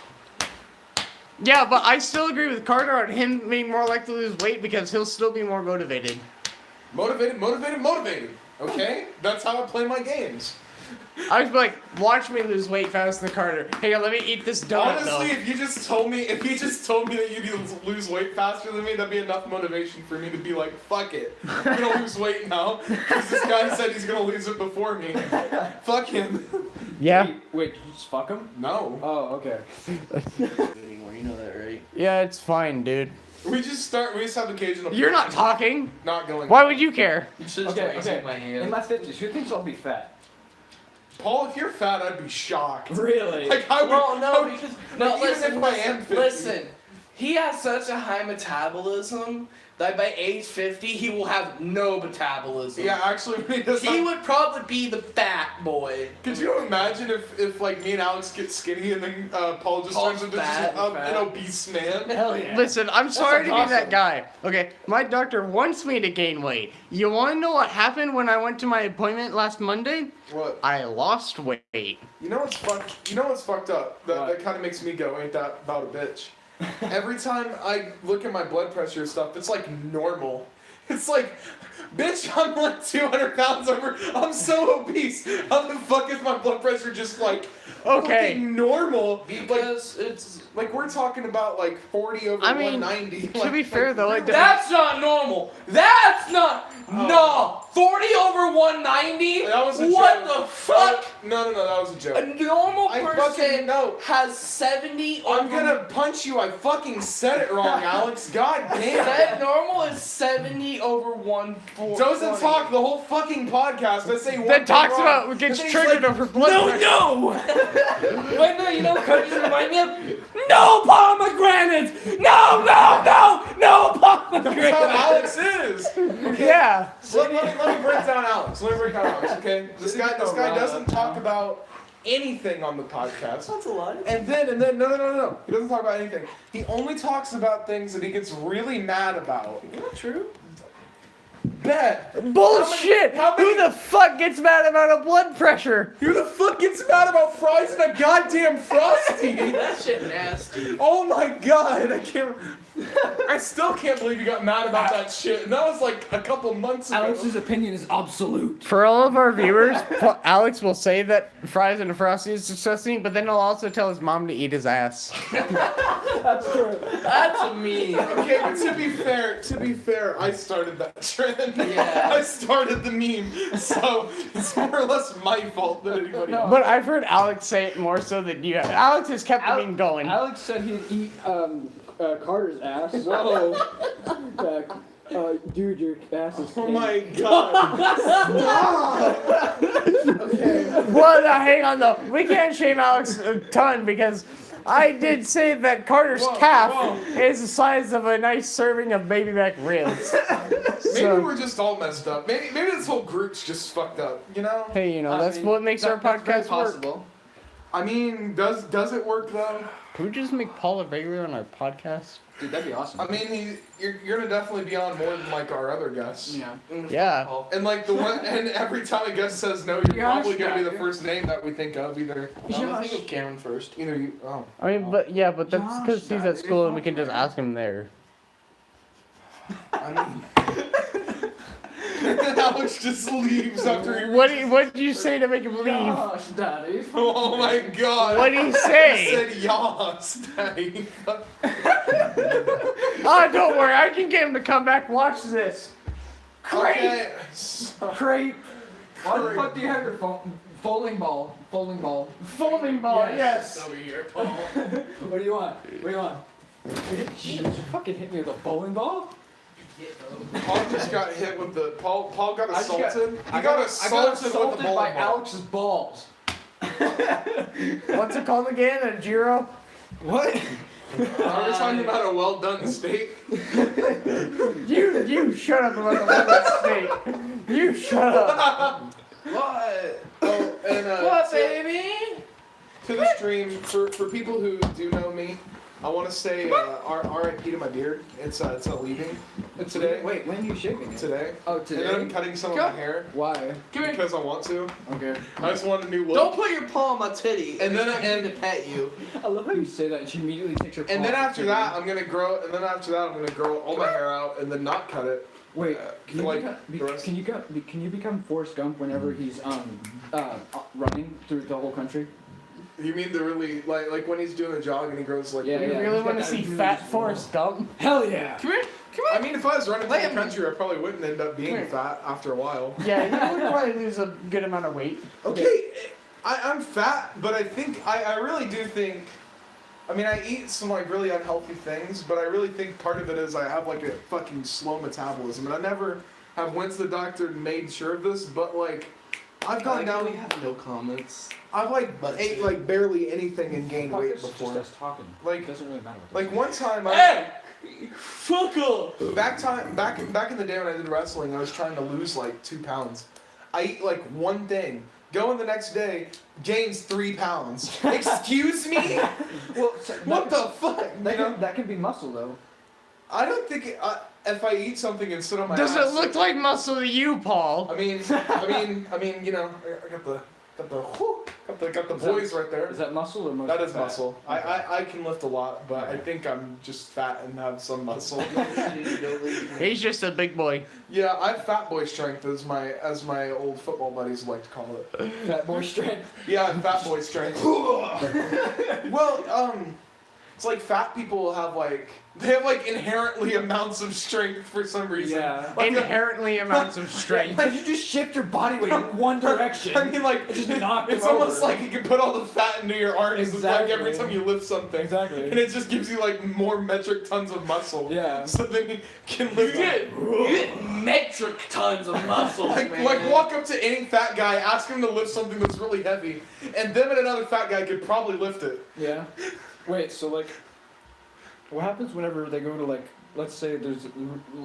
Speaker 1: Yeah, but I still agree with Carter on him being more likely to lose weight because he'll still be more motivated.
Speaker 2: Motivated. Okay, that's how I play my games.
Speaker 1: I was like, watch me lose weight faster than Carter. Hey, let me eat this donut
Speaker 2: Honestly,
Speaker 1: though.
Speaker 2: if you just told me that you could lose weight faster than me, that'd be enough motivation for me to be like, fuck it, I'm gonna lose weight now because this guy said he's gonna lose it before me. Fuck him.
Speaker 1: Yeah.
Speaker 3: Wait, did you just fuck him?
Speaker 2: No.
Speaker 3: Oh, okay.
Speaker 4: Anymore, you know that, right?
Speaker 1: Yeah, it's fine, dude.
Speaker 2: We just have occasional.
Speaker 1: You're not talking.
Speaker 2: Not going.
Speaker 1: Why would you care?
Speaker 4: You should
Speaker 3: Okay.
Speaker 4: my hand.
Speaker 3: In my 50s, who thinks I'll be fat?
Speaker 2: Paul, if you're fat, I'd be shocked.
Speaker 3: Really?
Speaker 2: Like I would.
Speaker 4: Well,
Speaker 2: I
Speaker 4: no,
Speaker 2: would-
Speaker 4: because
Speaker 2: like, even if I am 50.
Speaker 4: listen. He has such a high metabolism that by age 50 he will have no metabolism.
Speaker 2: Yeah, actually, when he does
Speaker 4: He
Speaker 2: not-
Speaker 4: would probably be the fat boy.
Speaker 2: Could you imagine if like me and Alex get skinny and then Paul just
Speaker 4: Paul's
Speaker 2: turns into
Speaker 4: fat
Speaker 2: just
Speaker 4: and
Speaker 2: an obese man?
Speaker 4: Hell yeah.
Speaker 1: Listen, I'm sorry to be
Speaker 3: awesome.
Speaker 1: that guy. Okay, my doctor wants me to gain weight. You want to know what happened when I went to my appointment last Monday?
Speaker 2: What?
Speaker 1: I lost weight.
Speaker 2: You know what's fucked up? That
Speaker 3: What?
Speaker 2: kind of makes me go, ain't that about a bitch? Every time I look at my blood pressure stuff, it's like normal. It's like, bitch, I'm like 200 pounds over. I'm so obese. How the fuck is my blood pressure just like
Speaker 1: Okay.
Speaker 2: fucking normal?
Speaker 4: Because it's
Speaker 2: Like we're talking about like 40 over
Speaker 1: I mean,
Speaker 2: 190.
Speaker 1: to be fair, though, it
Speaker 4: that's not normal. That's not no 40 over 190.
Speaker 2: That was a
Speaker 4: What
Speaker 2: joke.
Speaker 4: the fuck?
Speaker 2: No, that was a joke.
Speaker 4: A normal
Speaker 2: I
Speaker 4: person
Speaker 2: fucking know.
Speaker 4: has 70 over.
Speaker 2: I'm gonna punch you. I fucking said it wrong, Alex. God damn.
Speaker 4: That normal is 70 over 140.
Speaker 2: Doesn't talk the whole fucking podcast. I say one
Speaker 1: that
Speaker 2: thing
Speaker 1: talks
Speaker 2: wrong.
Speaker 1: about
Speaker 2: And
Speaker 1: gets
Speaker 2: then he's
Speaker 1: triggered
Speaker 2: like,
Speaker 1: over blood pressure.
Speaker 4: Wait, no, you know what countries remind me of?
Speaker 1: No pomegranates! No
Speaker 2: That's how Alex is. Okay.
Speaker 1: Yeah.
Speaker 2: Let me break down Alex. Okay. This guy doesn't talk about anything on the podcast.
Speaker 4: That's a lie.
Speaker 2: And then no. He doesn't talk about anything. He only talks about things that he gets really mad about.
Speaker 4: Not true.
Speaker 2: Bet.
Speaker 1: Bullshit!
Speaker 2: How many-
Speaker 1: Who the fuck gets mad about a blood pressure?
Speaker 2: Who the fuck gets mad about fries and a goddamn Frosty?
Speaker 4: That shit nasty.
Speaker 2: Oh my god, I can't. I still can't believe you got mad about that shit. And that was like a couple months ago.
Speaker 3: Alex's opinion is absolute.
Speaker 1: For all of our viewers, Alex will say that fries and a frosty is disgusting, but then he'll also tell his mom to eat his ass.
Speaker 3: That's true.
Speaker 4: That's me.
Speaker 2: Okay, but to be fair, I started that trend.
Speaker 4: Yeah.
Speaker 2: I started the meme, so it's more or less my fault than anybody else.
Speaker 1: But I've heard Alex say it more so than you have. Alex has kept the meme going.
Speaker 3: Alex said he'd eat Carter's ass. Whoa. Dude, your ass is.
Speaker 2: Oh my god. Stop. Okay.
Speaker 1: Well, now, hang on though. We can't shame Alex a ton because I did say that Carter's calf is the size of a nice serving of baby back ribs.
Speaker 2: Maybe we're just all messed up. Maybe this whole group's just fucked up, you know?
Speaker 1: Hey, you know, that's what makes our
Speaker 4: That's very
Speaker 1: podcast work.
Speaker 4: possible.
Speaker 2: I mean, does it work though?
Speaker 1: Can we just make Paul a regular on our podcast?
Speaker 3: Dude, that'd be awesome.
Speaker 2: I mean, you're gonna definitely be on more than like our other guests.
Speaker 3: Yeah.
Speaker 1: Yeah.
Speaker 2: And like the one, and every time a guest says no, you're probably gonna be the first name that we think of. Either
Speaker 4: I'm gonna think of Cameron first.
Speaker 2: either you. Oh.
Speaker 1: I mean, but that's because he's at school and we can just ask him there.
Speaker 2: I mean. Alex just leaves after he.
Speaker 1: What did you say to make him leave?
Speaker 3: Gosh, Daddy.
Speaker 2: Oh my god.
Speaker 1: What did he
Speaker 2: He
Speaker 1: say?
Speaker 2: said yas, Daddy.
Speaker 1: Oh, don't worry, I can get him to come back. Watch this.
Speaker 2: Okay.
Speaker 3: Crepe. Why the fuck do you have your bowling ball? Bowling ball.
Speaker 1: Folding ball, yes.
Speaker 2: Over here, Paul.
Speaker 3: What do you want? What do you want? You fucking hit me with a bowling ball?
Speaker 2: Paul just got hit with the. Paul got
Speaker 3: I just got-
Speaker 2: assaulted.
Speaker 3: I
Speaker 2: He got assaulted with the
Speaker 3: assaulted
Speaker 2: bowling
Speaker 3: by
Speaker 2: ball.
Speaker 3: Alex's balls.
Speaker 1: What's it called again? A gyro?
Speaker 3: What?
Speaker 2: Are we talking about a well done steak?
Speaker 1: You shut up about the lemon steak. You shut up.
Speaker 2: What? Oh, and
Speaker 4: What, baby?
Speaker 2: to the stream for people who do know me, I want to say R.I.P. to my beard. It's leaving today.
Speaker 3: Wait, when are you shaving it?
Speaker 2: Today.
Speaker 3: Oh,
Speaker 2: And then
Speaker 3: today?
Speaker 2: I'm cutting some of my hair
Speaker 3: Why?
Speaker 4: Come here.
Speaker 2: because I want to.
Speaker 3: Okay.
Speaker 2: I just want a new look.
Speaker 4: Don't put your paw on my titty.
Speaker 2: And then-
Speaker 4: expect me to pet you.
Speaker 3: I love how you say that and she immediately takes her
Speaker 2: And then
Speaker 3: paw off
Speaker 2: after
Speaker 3: the
Speaker 2: that,
Speaker 3: table.
Speaker 2: I'm gonna grow. And then after that, I'm gonna grow all my hair out and then not cut it.
Speaker 3: Wait, can you,
Speaker 2: like
Speaker 3: become,
Speaker 2: the rest-
Speaker 3: can you become Forrest Gump whenever he's running through the whole country?
Speaker 2: You mean the really like when he's doing a jog and he grows like?
Speaker 3: Yeah,
Speaker 1: You
Speaker 3: yeah.
Speaker 1: really
Speaker 3: he's got
Speaker 1: want to
Speaker 3: that
Speaker 1: see
Speaker 3: really
Speaker 1: Fat
Speaker 3: small-
Speaker 1: Forrest Gump?
Speaker 3: Hell yeah!
Speaker 4: Come here. Come
Speaker 2: I
Speaker 4: here.
Speaker 2: mean, if I was running
Speaker 4: Wait
Speaker 2: through
Speaker 4: a
Speaker 2: the country, I probably wouldn't end up being
Speaker 1: Come here.
Speaker 2: fat after a while.
Speaker 1: Yeah, you would probably lose a good amount of weight.
Speaker 2: Okay, I'm fat, but I really do think. I mean, I eat some like really unhealthy things, but I really think part of it is I have like a fucking slow metabolism, and I never have went to the doctor and made sure of this, but like. I've gone down.
Speaker 4: We have no comments.
Speaker 2: I've like
Speaker 4: But
Speaker 2: ate
Speaker 4: shit.
Speaker 2: like barely anything and gained weight
Speaker 3: It's just
Speaker 2: before.
Speaker 3: us talking.
Speaker 2: Like-
Speaker 3: it doesn't really matter.
Speaker 2: Like one time, I,
Speaker 4: Hey! Fuck off!
Speaker 2: back in the day when I did wrestling, I was trying to lose like 2 pounds. I eat like one thing, go in the next day, gains 3 pounds. Excuse me?
Speaker 3: well,
Speaker 2: What the fuck? You know?
Speaker 3: that can be muscle though.
Speaker 2: I don't think if I eat something and sit on my
Speaker 1: Does
Speaker 2: ass.
Speaker 1: it look like muscle to you, Paul?
Speaker 2: I mean, you know, I got the boys right there.
Speaker 3: Is that muscle or muscle?
Speaker 2: That is
Speaker 3: fat?
Speaker 2: muscle. I can lift a lot, but I think I'm just fat and have some muscle.
Speaker 1: He's just a big boy.
Speaker 2: Yeah, I have fat boy strength as my old football buddies like to call it.
Speaker 3: Fat boy strength.
Speaker 2: Yeah, I have fat boy strength. Well, it's like fat people have they have inherently amounts of strength for some reason.
Speaker 3: Yeah.
Speaker 2: Like,
Speaker 1: Inherently amounts of strength.
Speaker 3: Like you just shift your body weight in one direction.
Speaker 2: I mean, like,
Speaker 3: Just knock
Speaker 2: it's
Speaker 3: them
Speaker 2: almost
Speaker 3: over.
Speaker 2: like you can put all the fat into your arms like every
Speaker 3: Exactly.
Speaker 2: time you lift something.
Speaker 3: Exactly.
Speaker 2: And it just gives you like more metric tons of muscle.
Speaker 3: Yeah.
Speaker 2: So then you can
Speaker 4: You
Speaker 2: lift
Speaker 4: get metric tons of muscles, man.
Speaker 2: like walk up to any fat guy, ask him to lift something that's really heavy, and them and another fat guy could probably lift it.
Speaker 3: Yeah. Wait, so like, what happens whenever they go to like, let's say there's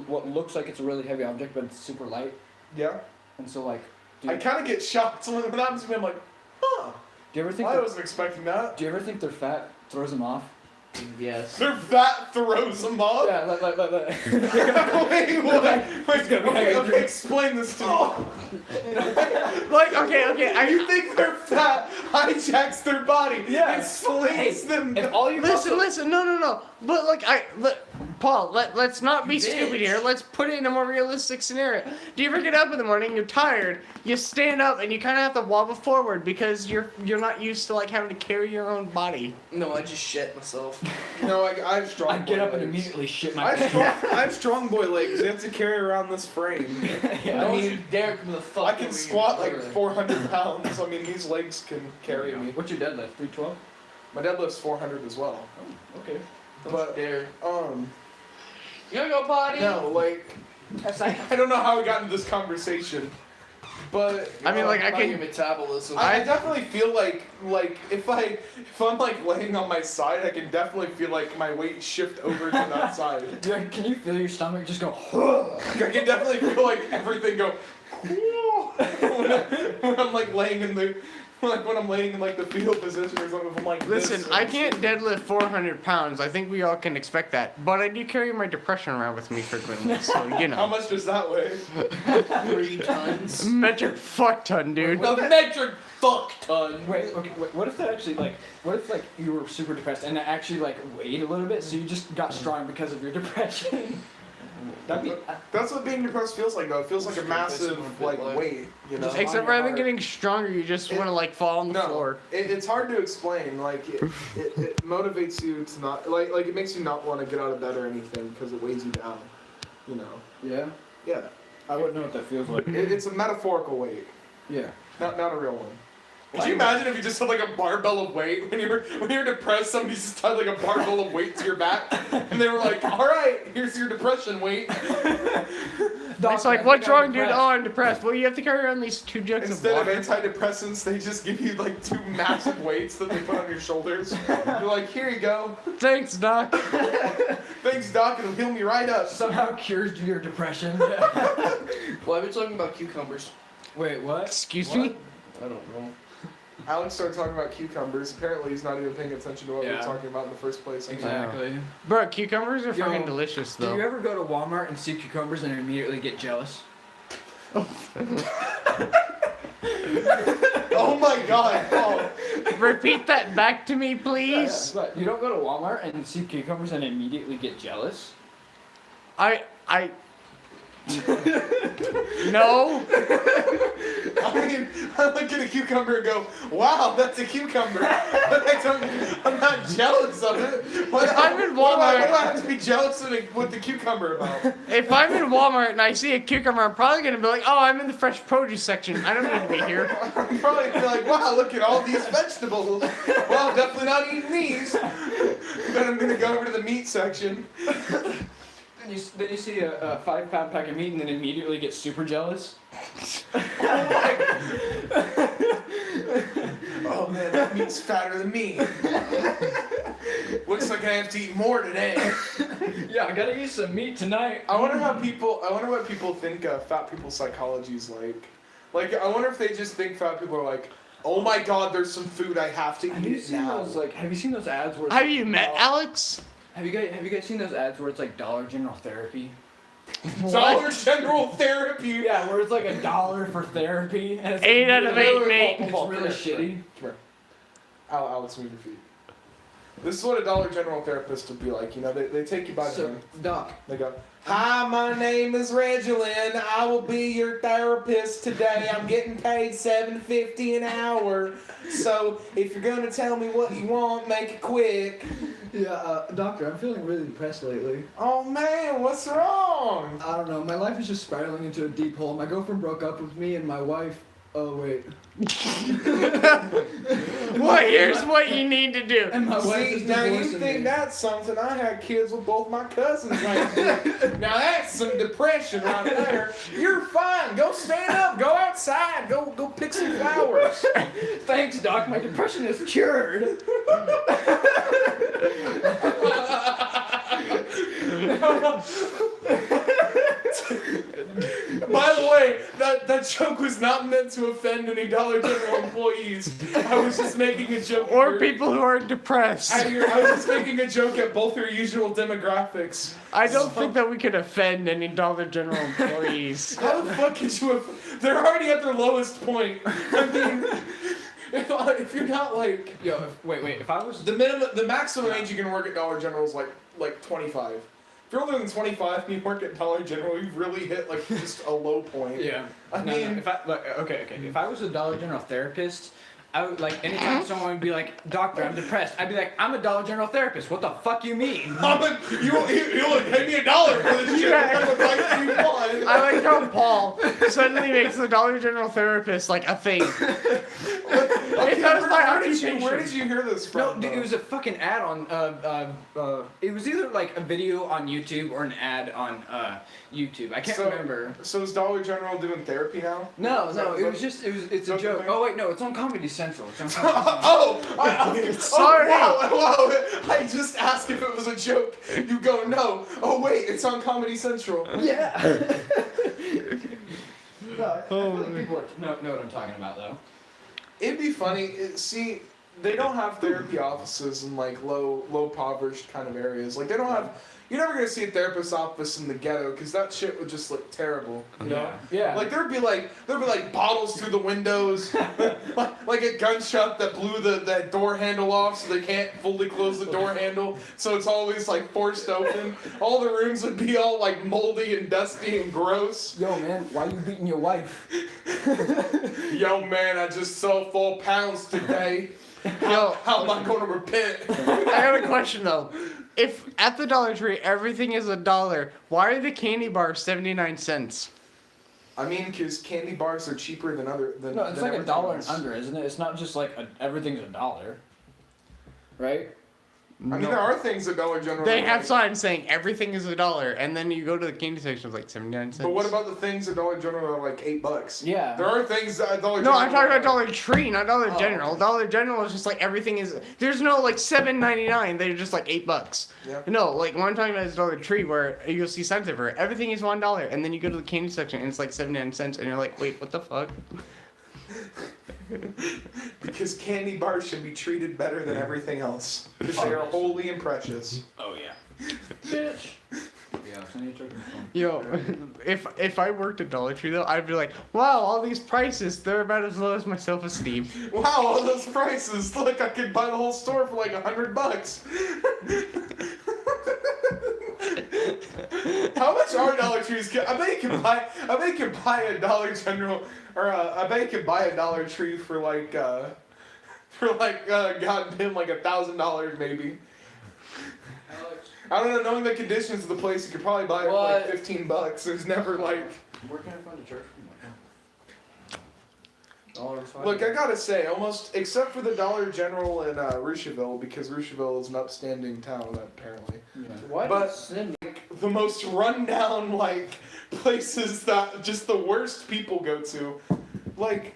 Speaker 3: what looks like it's a really heavy object, but it's super light,
Speaker 2: Yeah.
Speaker 3: and so like, do
Speaker 2: I
Speaker 3: you,
Speaker 2: kind of get shocked when it happens to me. I'm like, huh.
Speaker 3: do you ever think
Speaker 2: I
Speaker 3: that,
Speaker 2: wasn't expecting that.
Speaker 3: do you ever think their fat throws them off?
Speaker 4: Yes.
Speaker 2: Their fat throws them up.
Speaker 3: Yeah, like.
Speaker 2: Wait, what? Okay, explain this to me.
Speaker 1: Like, okay,
Speaker 2: You think their fat hijacks their body
Speaker 3: Yeah.
Speaker 2: and slings them?
Speaker 3: If all your
Speaker 1: listen, no. But like, Paul, let's not be
Speaker 4: Bitch.
Speaker 1: stupid here. Let's put it in a more realistic scenario. Do you ever get up in the morning, you're tired, you stand up, and you kind of have to wobble forward because you're not used to like having to carry your own body?
Speaker 4: No, I just shit myself.
Speaker 2: No, I have strong.
Speaker 3: I get
Speaker 2: boy
Speaker 3: up and
Speaker 2: legs.
Speaker 3: immediately shit my
Speaker 2: I have,
Speaker 3: pants.
Speaker 2: strong, I have strong boy legs. You have to carry around this frame.
Speaker 3: Yeah.
Speaker 2: I
Speaker 4: Don't
Speaker 2: mean,
Speaker 4: you dare come to the fuck.
Speaker 2: I can
Speaker 4: over
Speaker 2: squat
Speaker 4: here.
Speaker 2: like 400 pounds. I mean, these legs can carry me.
Speaker 3: What's your deadlift? 312?
Speaker 2: My deadlift's 400 as well.
Speaker 3: Okay.
Speaker 4: Don't
Speaker 2: But
Speaker 4: you dare.
Speaker 2: You
Speaker 4: You gonna go potty?
Speaker 2: no, like, I don't know how we got into this conversation, but
Speaker 1: I mean, like, I
Speaker 4: About
Speaker 1: can-
Speaker 4: your metabolism.
Speaker 2: I definitely feel like if I'm like laying on my side, I can definitely feel like my weight shift over to that side.
Speaker 3: Dude, can you feel your stomach just go?
Speaker 2: I can definitely feel like everything go when I'm like laying in the when I'm laying in like the fetal position or something. I'm like
Speaker 1: Listen,
Speaker 2: this,
Speaker 1: I can't deadlift 400 pounds. I think we all can expect that. But I do carry my depression around with me frequently, so you
Speaker 2: How
Speaker 1: know.
Speaker 2: much does that weigh?
Speaker 4: 3 tons.
Speaker 1: Metric fuck ton, dude.
Speaker 4: A metric fuck ton.
Speaker 3: Wait, okay, wait, what if that actually, like, what if, like, you were super depressed and it actually, like, weighed a little bit, so you just got strong because of your depression? That'd be,
Speaker 2: That's what being depressed feels like, though. It feels like a massive like
Speaker 4: Like-
Speaker 2: weight, you know.
Speaker 3: Just
Speaker 1: Except
Speaker 3: on
Speaker 1: rather
Speaker 3: your
Speaker 1: than
Speaker 3: heart.
Speaker 1: getting stronger, you just want to like fall on the
Speaker 2: No,
Speaker 1: floor.
Speaker 2: it's hard to explain. Like it motivates you to not like it makes you not want to get out of bed or anything because it weighs you down. You know.
Speaker 3: yeah?
Speaker 2: Yeah.
Speaker 3: I wouldn't know what that feels like.
Speaker 2: It's a metaphorical weight,
Speaker 3: Yeah.
Speaker 2: not a real one. Could you imagine if you just had like a barbell of weight when you're depressed? Somebody just tied like a barbell of weight to your back, and they were like, "All right, here's your depression weight."
Speaker 1: It's like, what's wrong, dude? Oh, I'm depressed. Well, you have to carry around these 2 jugs
Speaker 2: Instead
Speaker 1: of
Speaker 2: of
Speaker 1: water.
Speaker 2: antidepressants, they just give you like 2 massive weights that they put on your shoulders. You're like, "Here you go.
Speaker 1: Thanks, doc.
Speaker 2: Thanks, doc. It'll heal me right up."
Speaker 3: Somehow cures your depression.
Speaker 4: Why are we talking about cucumbers?
Speaker 3: Wait, what?
Speaker 1: Excuse me?
Speaker 4: I don't know.
Speaker 2: Alex started talking about cucumbers. Apparently, he's not even paying attention to what we
Speaker 3: Yeah.
Speaker 2: were talking about in the first place.
Speaker 3: Exactly.
Speaker 1: Bro, cucumbers are
Speaker 3: Yo,
Speaker 1: fucking delicious,
Speaker 3: Do you
Speaker 1: though.
Speaker 3: ever go to Walmart and see cucumbers and immediately get jealous?
Speaker 2: Oh my God, Paul.
Speaker 1: Repeat that back to me, please.
Speaker 3: But you don't go to Walmart and see cucumbers and immediately get jealous?
Speaker 1: I. No.
Speaker 2: I mean, I look at a cucumber and go, "Wow, that's a cucumber." But I'm not jealous of it. What,
Speaker 1: I'm in
Speaker 2: what do
Speaker 1: Walmart.
Speaker 2: I have to be jealous with the cucumber about?
Speaker 1: If I'm in Walmart and I see a cucumber, I'm probably gonna be like, "Oh, I'm in the fresh produce section. I don't need to be here."
Speaker 2: I'm probably be like, "Wow, look at all these vegetables. Well, definitely not eating these." Then I'm gonna go over to the meat section.
Speaker 3: Then you see a 5-pound pack of meat and then immediately get super jealous?
Speaker 2: Oh man, that meat's fatter than me. Looks like I have to eat more today.
Speaker 3: Yeah, I gotta eat some meat tonight.
Speaker 2: I wonder what people think fat people's psychology is like. Like, I wonder if they just think fat people are like, "Oh my God, there's some food I have to
Speaker 3: Have you
Speaker 2: eat
Speaker 3: seen
Speaker 2: now."
Speaker 3: those have you seen those ads where it's
Speaker 1: Have
Speaker 3: like,
Speaker 1: you met Alex?
Speaker 3: have you guys seen those ads where it's like Dollar General therapy?
Speaker 2: Dollar General therapy.
Speaker 3: Yeah, where it's like $1 for therapy and it's
Speaker 1: 8 out of 8,
Speaker 3: really-
Speaker 1: mate.
Speaker 3: It's really shitty.
Speaker 2: Come here. Alex, move your feet. This is what a Dollar General therapist would be like. You know, they take you by the
Speaker 3: So,
Speaker 2: hand.
Speaker 3: Doc,
Speaker 2: They go, "Hi, my name is Regilyn. I will be your therapist today. I'm getting paid $7.50 an hour. So if you're gonna tell me what you want, make it quick."
Speaker 3: yeah, doctor, I'm feeling really depressed lately.
Speaker 2: Oh man, what's wrong?
Speaker 3: I don't know, my life is just spiraling into a deep hole. My girlfriend broke up with me and my wife. Oh wait.
Speaker 1: Well, here's what you need to do.
Speaker 3: And my wife
Speaker 2: See,
Speaker 3: is
Speaker 2: now you
Speaker 3: divorcing
Speaker 2: think
Speaker 3: me.
Speaker 2: that's something? I had kids with both my cousins right there. Now that's some depression right there. You're fine. Go stand up. Go outside. Go pick some flowers.
Speaker 3: Thanks, Doc. My depression is cured.
Speaker 2: By the way, that joke was not meant to offend any Dollar General employees. I was just making a joke.
Speaker 1: Or people who are depressed.
Speaker 2: I was just making a joke at both your usual demographics.
Speaker 1: I don't think that we could offend any Dollar General employees.
Speaker 2: How the fuck could you? They're already at their lowest point. I mean, if you're not like
Speaker 3: Yo, wait. If I was
Speaker 2: the maximum age you can work at Dollar General is like 25. if you're older than 25 and you work at Dollar General, you've really hit like just a low point.
Speaker 5: Yeah.
Speaker 2: I
Speaker 5: No,
Speaker 2: mean,
Speaker 5: if I look, okay. If I was a Dollar General therapist, I would like anytime someone would be like, "Doctor, I'm depressed," I'd be like, "I'm a Dollar General therapist. What the fuck you mean?"
Speaker 2: you would pay me $1 for this shit.
Speaker 1: Yeah.
Speaker 2: What the fuck do you want?
Speaker 1: I like how Paul suddenly makes the Dollar General therapist like a thing.
Speaker 2: Okay,
Speaker 1: does my
Speaker 2: where did you hear this
Speaker 5: No,
Speaker 2: from?
Speaker 5: dude, it was a fucking ad on. It was either like a video on YouTube or an ad on YouTube. I can't remember.
Speaker 2: So is Dollar General doing therapy now?
Speaker 5: No,
Speaker 2: Is that-
Speaker 5: no,
Speaker 2: is
Speaker 5: it
Speaker 2: that-
Speaker 5: was just it's a
Speaker 2: that the
Speaker 5: joke.
Speaker 2: thing?
Speaker 5: Oh wait, no, it's on Comedy Central. It's on Comedy Central.
Speaker 1: Sorry.
Speaker 2: Wow. I just asked if it was a joke. You go, no. Oh, wait, it's on Comedy Central.
Speaker 5: Yeah.
Speaker 3: No, I feel like people
Speaker 5: know what I'm talking about though.
Speaker 2: It'd be funny. See, they don't have therapy offices in like low impoverished kind of areas. Like they don't have. You're never gonna see a therapist's office in the ghetto because that shit would just look terrible. You know.
Speaker 5: Yeah.
Speaker 2: Like there'd be like bottles through the windows, like a gun shop that blew that door handle off so they can't fully close the door handle, so it's always like forced open. All the rooms would be all like moldy and dusty and gross.
Speaker 5: Yo, man, why you beating your wife?
Speaker 2: Yo man, I just sold 4 pounds today.
Speaker 1: Yo,
Speaker 2: How am I gonna repent?
Speaker 1: I got a question though. If at the Dollar Tree everything is $1, why are the candy bars 79 cents?
Speaker 2: I mean, because candy bars are cheaper than other than.
Speaker 5: No, it's
Speaker 2: than
Speaker 5: like
Speaker 2: everything
Speaker 5: $1 and
Speaker 2: else.
Speaker 5: under, isn't it? It's not just like everything's $1, right?
Speaker 2: I mean, there are things at Dollar General.
Speaker 1: They
Speaker 2: that
Speaker 1: have
Speaker 2: like-
Speaker 1: signs saying everything is $1, and then you go to the candy section, it's like 79 cents.
Speaker 2: But what about the things at Dollar General that are like $8?
Speaker 5: Yeah.
Speaker 2: There are things at Dollar
Speaker 1: No,
Speaker 2: General.
Speaker 1: I'm talking
Speaker 2: that
Speaker 1: about
Speaker 2: are-
Speaker 1: Dollar Tree, not Dollar
Speaker 5: Oh.
Speaker 1: General. Dollar General is just like everything is. There's no like $7.99. They're just like $8.
Speaker 2: Yeah.
Speaker 1: No, like what I'm talking about is Dollar Tree, where you'll see signs everywhere. Everything is $1, and then you go to the candy section and it's like 79 cents, and you're like, wait, what the fuck?
Speaker 2: Because candy bars should be treated better than everything else. Because they are holy and precious.
Speaker 5: Oh yeah. Bitch. Yeah, so you took your phone.
Speaker 1: Yo, if I worked at Dollar Tree though, I'd be like, wow, all these prices, they're about as low as my self-esteem.
Speaker 2: Wow, all those prices! Look, I could buy the whole store for like $100. How much are Dollar Trees? I bet you can buy. I bet you can buy a Dollar General, or I bet you can buy a Dollar Tree for like goddamn like $1,000 maybe.
Speaker 4: Alex,
Speaker 2: I don't know. Knowing the conditions of the place, you could probably buy it for like
Speaker 4: What?
Speaker 2: $15. There's never like.
Speaker 5: Where can I find a church from?
Speaker 2: Look, I gotta say, almost except for the Dollar General in Rocheville, because Rocheville is an upstanding town apparently.
Speaker 5: Yeah.
Speaker 4: why
Speaker 2: But-
Speaker 4: did Cindy?
Speaker 2: The most rundown like places that just the worst people go to, like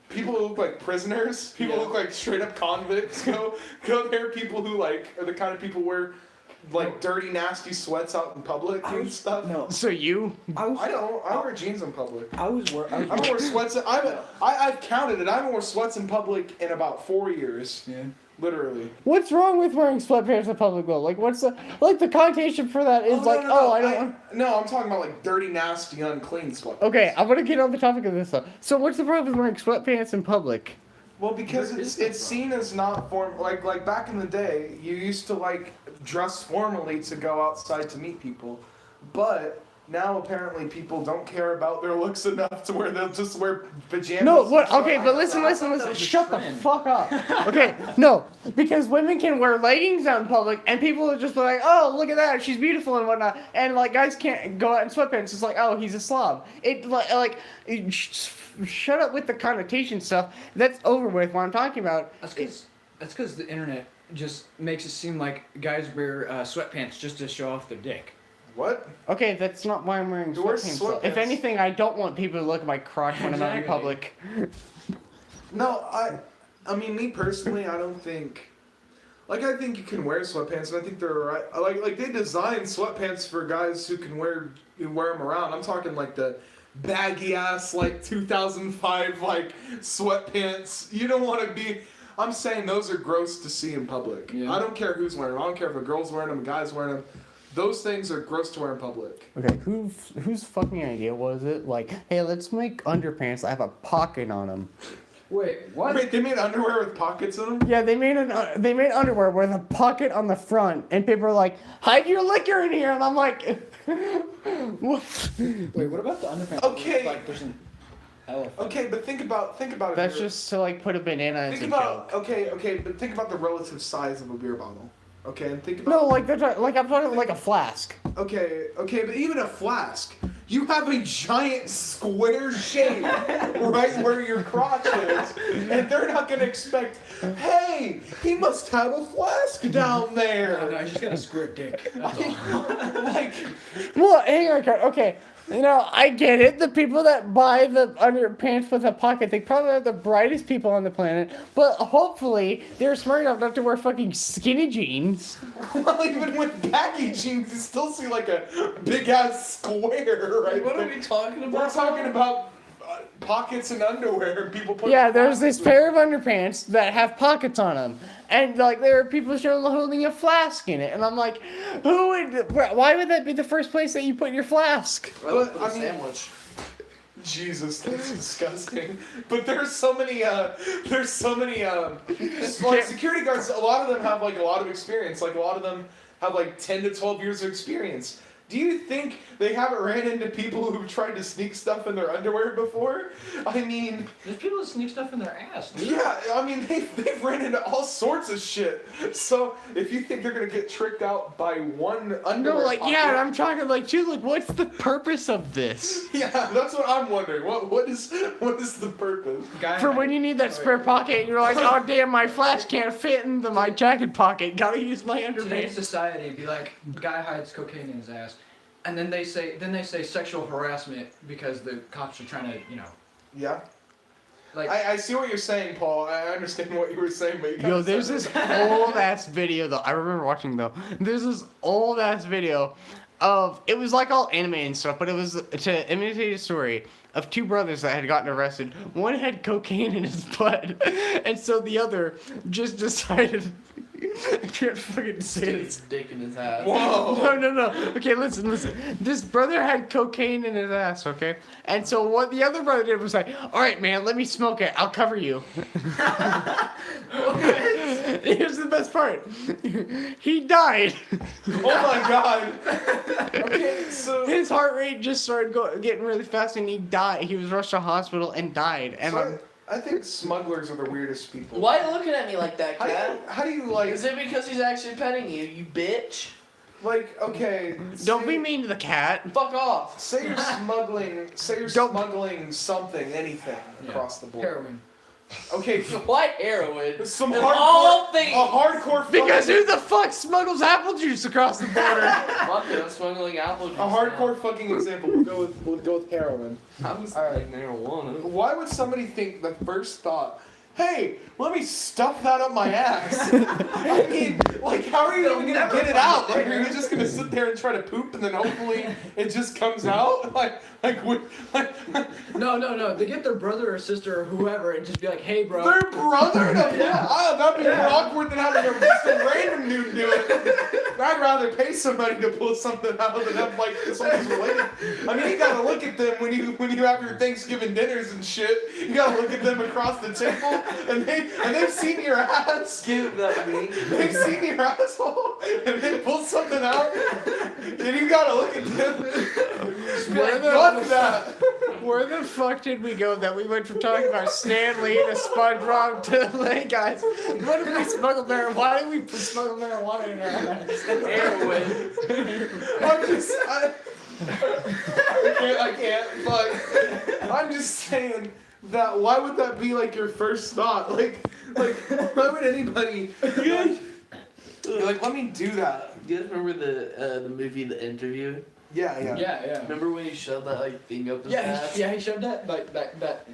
Speaker 2: people who look like prisoners, people who look like straight up convicts go there. People who like are the kind of people who wear like dirty, nasty sweats out in public and stuff.
Speaker 3: No,
Speaker 1: So you,
Speaker 3: I was.
Speaker 2: I don't. I wear jeans in public.
Speaker 3: I was.
Speaker 2: I haven't worn sweats. I've counted it. I haven't worn sweats in public in about 4 years.
Speaker 3: Yeah.
Speaker 2: Literally.
Speaker 1: what's wrong with wearing sweatpants in public though? Like, what's the connotation for that is like, I don't.
Speaker 2: No, I'm talking about like dirty, nasty, unclean sweats.
Speaker 1: Okay, I'm gonna get on the topic of this though. So what's the problem with wearing sweatpants in public?
Speaker 2: Well, because
Speaker 5: There
Speaker 2: it's
Speaker 5: is no
Speaker 2: it's seen as not form like back in the day, you used to like dress formally to go outside to meet people, but now apparently people don't care about their looks enough to where they'll just wear pajamas.
Speaker 1: No,
Speaker 2: and
Speaker 1: what?
Speaker 2: stuff.
Speaker 1: Okay, but listen.
Speaker 5: that was a
Speaker 1: Shut the
Speaker 5: trend.
Speaker 1: fuck up. Okay, no, because women can wear leggings out in public, and people will just be like, "Oh, look at that, she's beautiful and whatnot," and like guys can't go out in sweatpants. It's like, "Oh, he's a slob." Shut up with the connotation stuff. That's over with. What I'm talking about.
Speaker 5: That's because the internet just makes it seem like guys wear sweatpants just to show off their dick.
Speaker 2: What?
Speaker 1: Okay, that's not why I'm wearing
Speaker 2: You wear
Speaker 1: sweatpants. Though. If
Speaker 2: sweatpants.
Speaker 1: anything, I don't want people to look at my crotch when I'm out in
Speaker 5: Exactly.
Speaker 1: public.
Speaker 2: No, I mean me personally, I don't think. Like I think you can wear sweatpants, and I think they're right. Like they design sweatpants for guys who can wear them around. I'm talking like the baggy ass like 2005 like sweatpants. You don't want to be. I'm saying those are gross to see in public.
Speaker 5: Yeah.
Speaker 2: I don't care who's wearing them. I don't care if a girl's wearing them, a guy's wearing them. Those things are gross to wear in public.
Speaker 1: Okay, whose fucking idea was it? Like, hey, let's make underpants that have a pocket on them.
Speaker 5: Wait, what?
Speaker 2: Wait, they made underwear with pockets in them?
Speaker 1: Yeah, they made underwear with a pocket on the front, and people are like, "Hide your liquor in here," and I'm like, "What?"
Speaker 5: Wait, what about the underpants?
Speaker 2: Okay.
Speaker 5: Like there's an elephant.
Speaker 2: Okay, but think about it.
Speaker 1: That's
Speaker 2: here.
Speaker 1: just to like put a banana in
Speaker 2: Think
Speaker 1: a
Speaker 2: about
Speaker 1: joke.
Speaker 2: okay, but think about the relative size of a beer bottle. Okay, and think about
Speaker 1: No, like I'm talking like a flask.
Speaker 2: Okay, but even a flask, you have a giant square shape right where your crotch is, and they're not gonna expect, hey, he must have a flask down
Speaker 5: No,
Speaker 2: there.
Speaker 5: I just got a square dick. That's all.
Speaker 2: Like,
Speaker 1: Well, hang on, okay. You know, I get it. The people that buy the underpants with a pocket, they probably are the brightest people on the planet. But hopefully, they're smart enough not to wear fucking skinny jeans.
Speaker 2: well, even with baggy jeans, you still see like a big ass square, right?
Speaker 4: What are we talking about?
Speaker 2: We're talking about pockets and underwear, and people put.
Speaker 1: Yeah, there's this
Speaker 2: flasks
Speaker 1: pair of underpants that have pockets on them. And, like, there are people holding a flask in it. And I'm like, why would that be the first place that you put your flask?
Speaker 4: Well,
Speaker 2: But,
Speaker 4: put a
Speaker 2: I mean-
Speaker 4: sandwich.
Speaker 2: Jesus, that's disgusting. But there's so many, like security guards. A lot of them have like a lot of experience. Like a lot of them have like 10 to 12 years of experience. Do you think they haven't ran into people who've tried to sneak stuff in their underwear before? I mean,
Speaker 5: There's people that sneak stuff in their ass, dude.
Speaker 2: yeah, I mean they've ran into all sorts of shit. So if you think they're gonna get tricked out by one
Speaker 1: No,
Speaker 2: underwear
Speaker 1: like,
Speaker 2: pocket,
Speaker 1: yeah, and I'm talking like, dude, like, what's the purpose of this?
Speaker 2: yeah, that's what I'm wondering. What is the purpose?
Speaker 5: Guy
Speaker 1: For when you need that spare pocket, and you're like, oh damn, my flask can't fit into my jacket pocket. Gotta use my
Speaker 5: today's
Speaker 1: underpants.
Speaker 5: society be like, guy hides cocaine in his ass, and then they say sexual harassment because the cops are trying to,
Speaker 2: Yeah.
Speaker 5: like.
Speaker 2: I see what you're saying, Paul. I understand what you were saying, but you
Speaker 1: Yo,
Speaker 2: kinda
Speaker 1: there's
Speaker 2: said
Speaker 1: this
Speaker 2: it.
Speaker 1: old ass video though. I remember watching though. There's this old ass video of it was like all anime and stuff, but it was to imitate a story of two brothers that had gotten arrested. One had cocaine in his butt, and so the other just decided. I can't fucking say
Speaker 4: Stick
Speaker 1: it.
Speaker 4: his dick in his ass.
Speaker 2: Whoa.
Speaker 1: No. Okay, listen. This brother had cocaine in his ass, okay? And so what the other brother did was like, all right, man, let me smoke it. I'll cover you. Here's the best part. He died.
Speaker 2: Oh my god. Okay, so
Speaker 1: His heart rate just started getting really fast, and he died. He was rushed to hospital and died. And
Speaker 2: I think smugglers are the weirdest people.
Speaker 4: Why are you looking at me like that,
Speaker 2: How do
Speaker 4: cat?
Speaker 2: you, how do you like
Speaker 4: Is it because he's actually petting you, you bitch?
Speaker 2: like okay?
Speaker 1: don't
Speaker 2: say-
Speaker 1: be mean to the cat.
Speaker 4: Fuck off.
Speaker 2: Say you're smuggling. Say you're
Speaker 1: Don't-
Speaker 2: smuggling something, anything across the board.
Speaker 5: Heroin.
Speaker 2: Okay.
Speaker 4: Why heroin?
Speaker 2: Some
Speaker 4: Of
Speaker 2: hardcore,
Speaker 4: all things.
Speaker 2: a hardcore.
Speaker 1: Because
Speaker 2: fucking,
Speaker 1: who the fuck smuggles apple juice across the border?
Speaker 4: Fuck it, I'm smuggling apple juice.
Speaker 2: a hardcore fucking example. We'll go with heroin.
Speaker 4: I was
Speaker 2: All right.
Speaker 4: like marijuana.
Speaker 2: Why would somebody think the first thought, hey, let me stuff that up my ass? I mean, like, how are you
Speaker 5: They'll
Speaker 2: even gonna
Speaker 5: never
Speaker 2: get it
Speaker 5: find
Speaker 2: out?
Speaker 5: it
Speaker 2: Like, are
Speaker 5: there.
Speaker 2: you just gonna sit there and try to poop and then hopefully it just comes out?
Speaker 5: No. They get their brother or sister or whoever and just be like, hey, bro.
Speaker 2: Their brother?
Speaker 5: Yeah.
Speaker 2: Oh, that'd be more
Speaker 5: Yeah.
Speaker 2: awkward than having some random dude do it. I'd rather pay somebody to pull something out than have like something's related. I mean, you gotta look at them when you have your Thanksgiving dinners and shit. You gotta look at them across the table, and they've seen your ass.
Speaker 4: Give that me.
Speaker 2: They've seen your asshole, and they pull something out, and you gotta look at them. Just be like, fuck that.
Speaker 1: Where the fuck did we go that we went from talking about Stan Lee to SpongeBob to like, guys? What if we smuggled marijuana? Why did we smuggle marijuana in our ass?
Speaker 4: Heroin.
Speaker 2: I can't, but I'm just saying that why would that be like your first thought? Like why would anybody you're like, let me do that?
Speaker 4: Do you guys remember the movie The Interview?
Speaker 2: Yeah.
Speaker 5: Yeah.
Speaker 4: Remember when he shoved that like thing up his
Speaker 5: Yeah,
Speaker 4: ass?
Speaker 5: he showed that
Speaker 4: That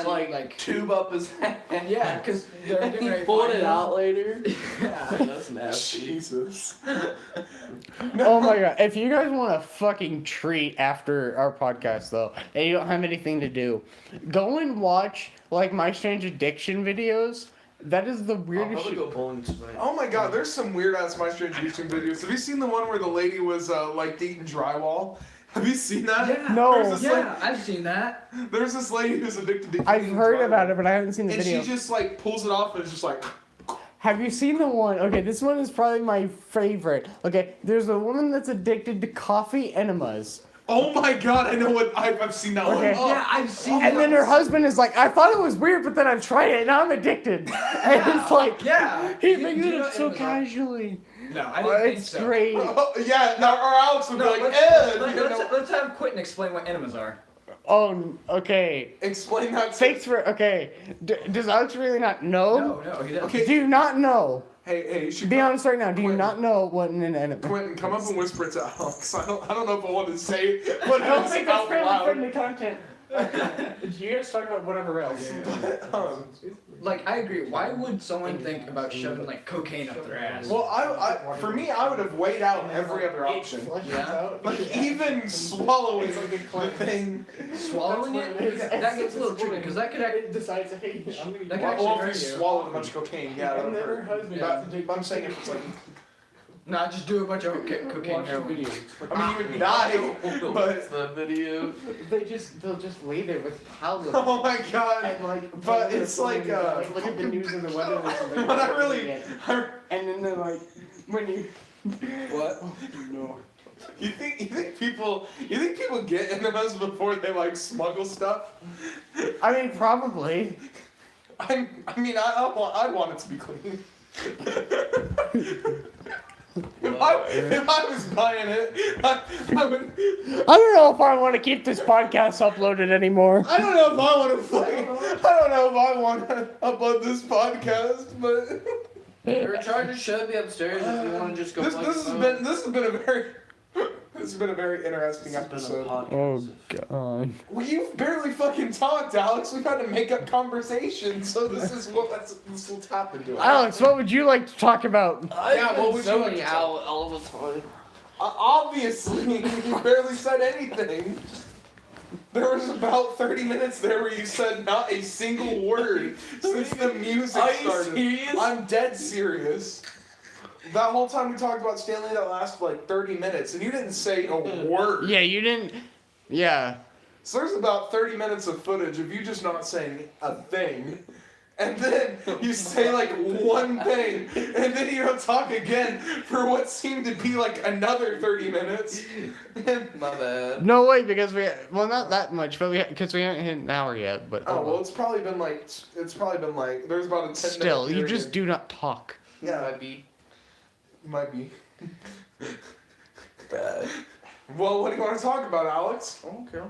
Speaker 5: scene,
Speaker 4: like tube up his ass.
Speaker 5: and yeah, because they're
Speaker 4: And
Speaker 5: getting
Speaker 4: he
Speaker 5: ready to
Speaker 4: pulled
Speaker 5: find
Speaker 4: it
Speaker 5: him.
Speaker 4: out later.
Speaker 5: Yeah.
Speaker 4: That's nasty.
Speaker 2: Jesus.
Speaker 1: Oh my god! If you guys want a fucking treat after our podcast though, and you don't have anything to do, go and watch like My Strange Addiction videos. That is the
Speaker 4: I'll
Speaker 1: weirdest
Speaker 4: probably
Speaker 1: shit.
Speaker 4: go bowling tonight.
Speaker 2: Oh my god, there's some weird ass My Strange YouTube videos. Have you seen the one where the lady was like eating drywall Have you seen that?
Speaker 5: Yeah.
Speaker 1: No.
Speaker 2: There's this,
Speaker 5: Yeah, I've seen that.
Speaker 2: there's this lady who's addicted to
Speaker 1: I've
Speaker 2: eating
Speaker 1: heard
Speaker 2: drywall.
Speaker 1: about it, but I haven't seen the
Speaker 2: And
Speaker 1: video.
Speaker 2: she just like pulls it off and it's just like.
Speaker 1: Have you seen the one? Okay, this one is probably my favorite. Okay, there's a woman that's addicted to coffee enemas.
Speaker 2: Oh my god, I know what I've seen that
Speaker 1: Okay.
Speaker 2: one. Oh,
Speaker 5: Yeah, I've seen
Speaker 1: And then her husband is like, I thought it was weird, but then I've tried it and I'm addicted. And it's like,
Speaker 5: Yeah.
Speaker 1: he
Speaker 5: Do
Speaker 1: makes
Speaker 5: you
Speaker 1: it
Speaker 5: know
Speaker 1: up so
Speaker 5: Amazon?
Speaker 1: casually.
Speaker 5: No, I didn't think
Speaker 1: It's
Speaker 5: so.
Speaker 1: great.
Speaker 2: Oh, yeah, now, or Alex would
Speaker 5: No,
Speaker 2: be like,
Speaker 5: let's, let's have Quentin explain what enemas are.
Speaker 1: Oh, okay.
Speaker 2: explain that.
Speaker 1: Thanks for, okay. Does Alex really not know?
Speaker 5: No, he doesn't.
Speaker 2: Okay.
Speaker 1: Do you not know?
Speaker 2: Hey, she
Speaker 1: Be honest right now. Do you
Speaker 2: Quentin.
Speaker 1: not know what an enema?
Speaker 2: Quentin, come up and whisper it to Alex. I don't know if I want to say what else out loud.
Speaker 1: content. You guys talk about whatever else.
Speaker 5: Like, I agree. Why would someone think about shoving like cocaine up their ass?
Speaker 2: Well, for me, I would have weighed out every other option.
Speaker 5: Yeah.
Speaker 2: Like even swallowing the thing.
Speaker 5: Swallowing it? That gets a little tricky because that could act.
Speaker 1: decides, hey, I'm gonna
Speaker 5: That could
Speaker 2: Well,
Speaker 5: actually
Speaker 2: if
Speaker 5: hurt
Speaker 2: you
Speaker 5: you.
Speaker 2: swallowed a bunch of cocaine, yeah, that
Speaker 1: And
Speaker 2: would
Speaker 1: then her
Speaker 2: hurt.
Speaker 1: husband
Speaker 2: But I'm saying if it's like,
Speaker 5: Nah, just do a bunch of cocaine
Speaker 1: watch the
Speaker 5: heroin.
Speaker 1: video.
Speaker 2: I mean, you would die, but
Speaker 4: the video.
Speaker 1: They'll just lay there with towels.
Speaker 2: oh my god.
Speaker 1: And like,
Speaker 2: But it's like,
Speaker 1: look at the news and the weather or something.
Speaker 2: But I really,
Speaker 1: And then they're like, when you.
Speaker 5: What?
Speaker 1: No.
Speaker 2: you think people get enemas before they like smuggle stuff?
Speaker 1: I mean, probably.
Speaker 2: I want it to be clean. If I was buying it, I would.
Speaker 1: I don't know if I want to keep this podcast uploaded anymore.
Speaker 2: I don't know if I want to I don't know if I want to upload this podcast, but
Speaker 4: Your charger should be upstairs if you want to just go.
Speaker 2: this
Speaker 4: plug
Speaker 2: has
Speaker 4: the phone.
Speaker 2: been a very interesting
Speaker 4: It's been a
Speaker 2: episode.
Speaker 1: Oh god.
Speaker 2: Well, you've barely fucking talked, Alex. We've had to make up conversation, so this is what's happened to us.
Speaker 1: Alex, what would you like to talk about?
Speaker 2: Yeah, what would you like to
Speaker 4: out all the time?
Speaker 2: Obviously, you barely said anything. There was about 30 minutes there where you said not a single word since the music
Speaker 4: Are you
Speaker 2: started.
Speaker 4: serious?
Speaker 2: I'm dead serious. That whole time we talked about Stanley, that lasted like 30 minutes, and you didn't say a word.
Speaker 1: Yeah, you didn't. Yeah.
Speaker 2: So there's about 30 minutes of footage of you just not saying a thing. And then you say like one thing, and then you don't talk again for what seemed to be like another 30 minutes. And,
Speaker 4: My bad.
Speaker 1: No way, because not that much, but because we haven't hit an hour yet. But
Speaker 2: oh well, it's probably been like there's about a 10
Speaker 1: still,
Speaker 2: minute
Speaker 1: you just
Speaker 2: period.
Speaker 1: do not talk.
Speaker 2: Yeah,
Speaker 4: Might be.
Speaker 2: might be.
Speaker 4: Bad.
Speaker 2: Well, what do you want to talk about, Alex?
Speaker 4: Okay.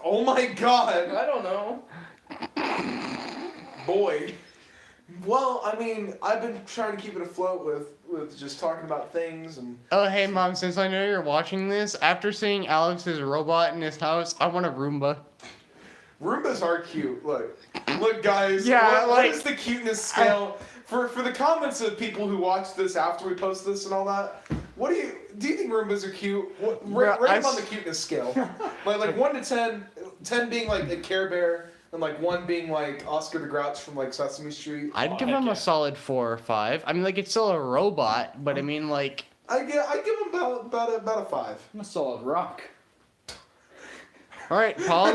Speaker 2: Oh my God,
Speaker 4: I don't know.
Speaker 2: boy. Well, I mean, I've been trying to keep it afloat with just talking about things and.
Speaker 1: Oh, hey, Mom, since I know you're watching this, after seeing Alex's robot in his house, I want a Roomba.
Speaker 2: Roombas are cute. Look, guys.
Speaker 1: Yeah,
Speaker 2: what
Speaker 1: like-
Speaker 2: is the cuteness scale for the comments of people who watch this after we post this and all that? What do you think Roombas are cute? Rate
Speaker 1: Bro,
Speaker 2: them on the cuteness scale. like 1 to 10, 10 being like a Care Bear, and like 1 being like Oscar the Grouch from like Sesame Street.
Speaker 1: I'd give him a solid 4 or 5. I mean, like, it's still a robot, but I mean, like...
Speaker 2: I give him about a 5.
Speaker 5: I'm a solid rock.
Speaker 1: Alright, Paul,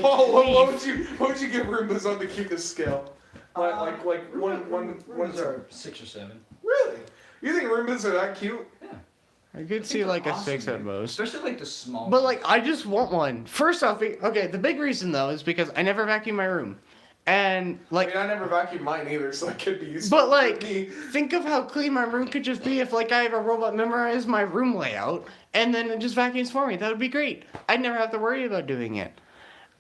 Speaker 2: Paul, what would you give Roombas on the cuteness scale? Like one
Speaker 5: Ones are 6 or 7.
Speaker 2: Really? You think Roombas are that cute?
Speaker 1: I could see, like, a 6 at most.
Speaker 5: Especially like the small.
Speaker 1: But, like, I just want one. First off, okay, the big reason, though, is because I never vacuum my room. And, like...
Speaker 2: I mean, I never vacuumed mine either, so that could be useful.
Speaker 1: But, like,
Speaker 2: for me.
Speaker 1: think of how clean my room could just be if, like, I have a robot memorize my room layout, and then it just vacuums for me. That would be great. I'd never have to worry about doing it.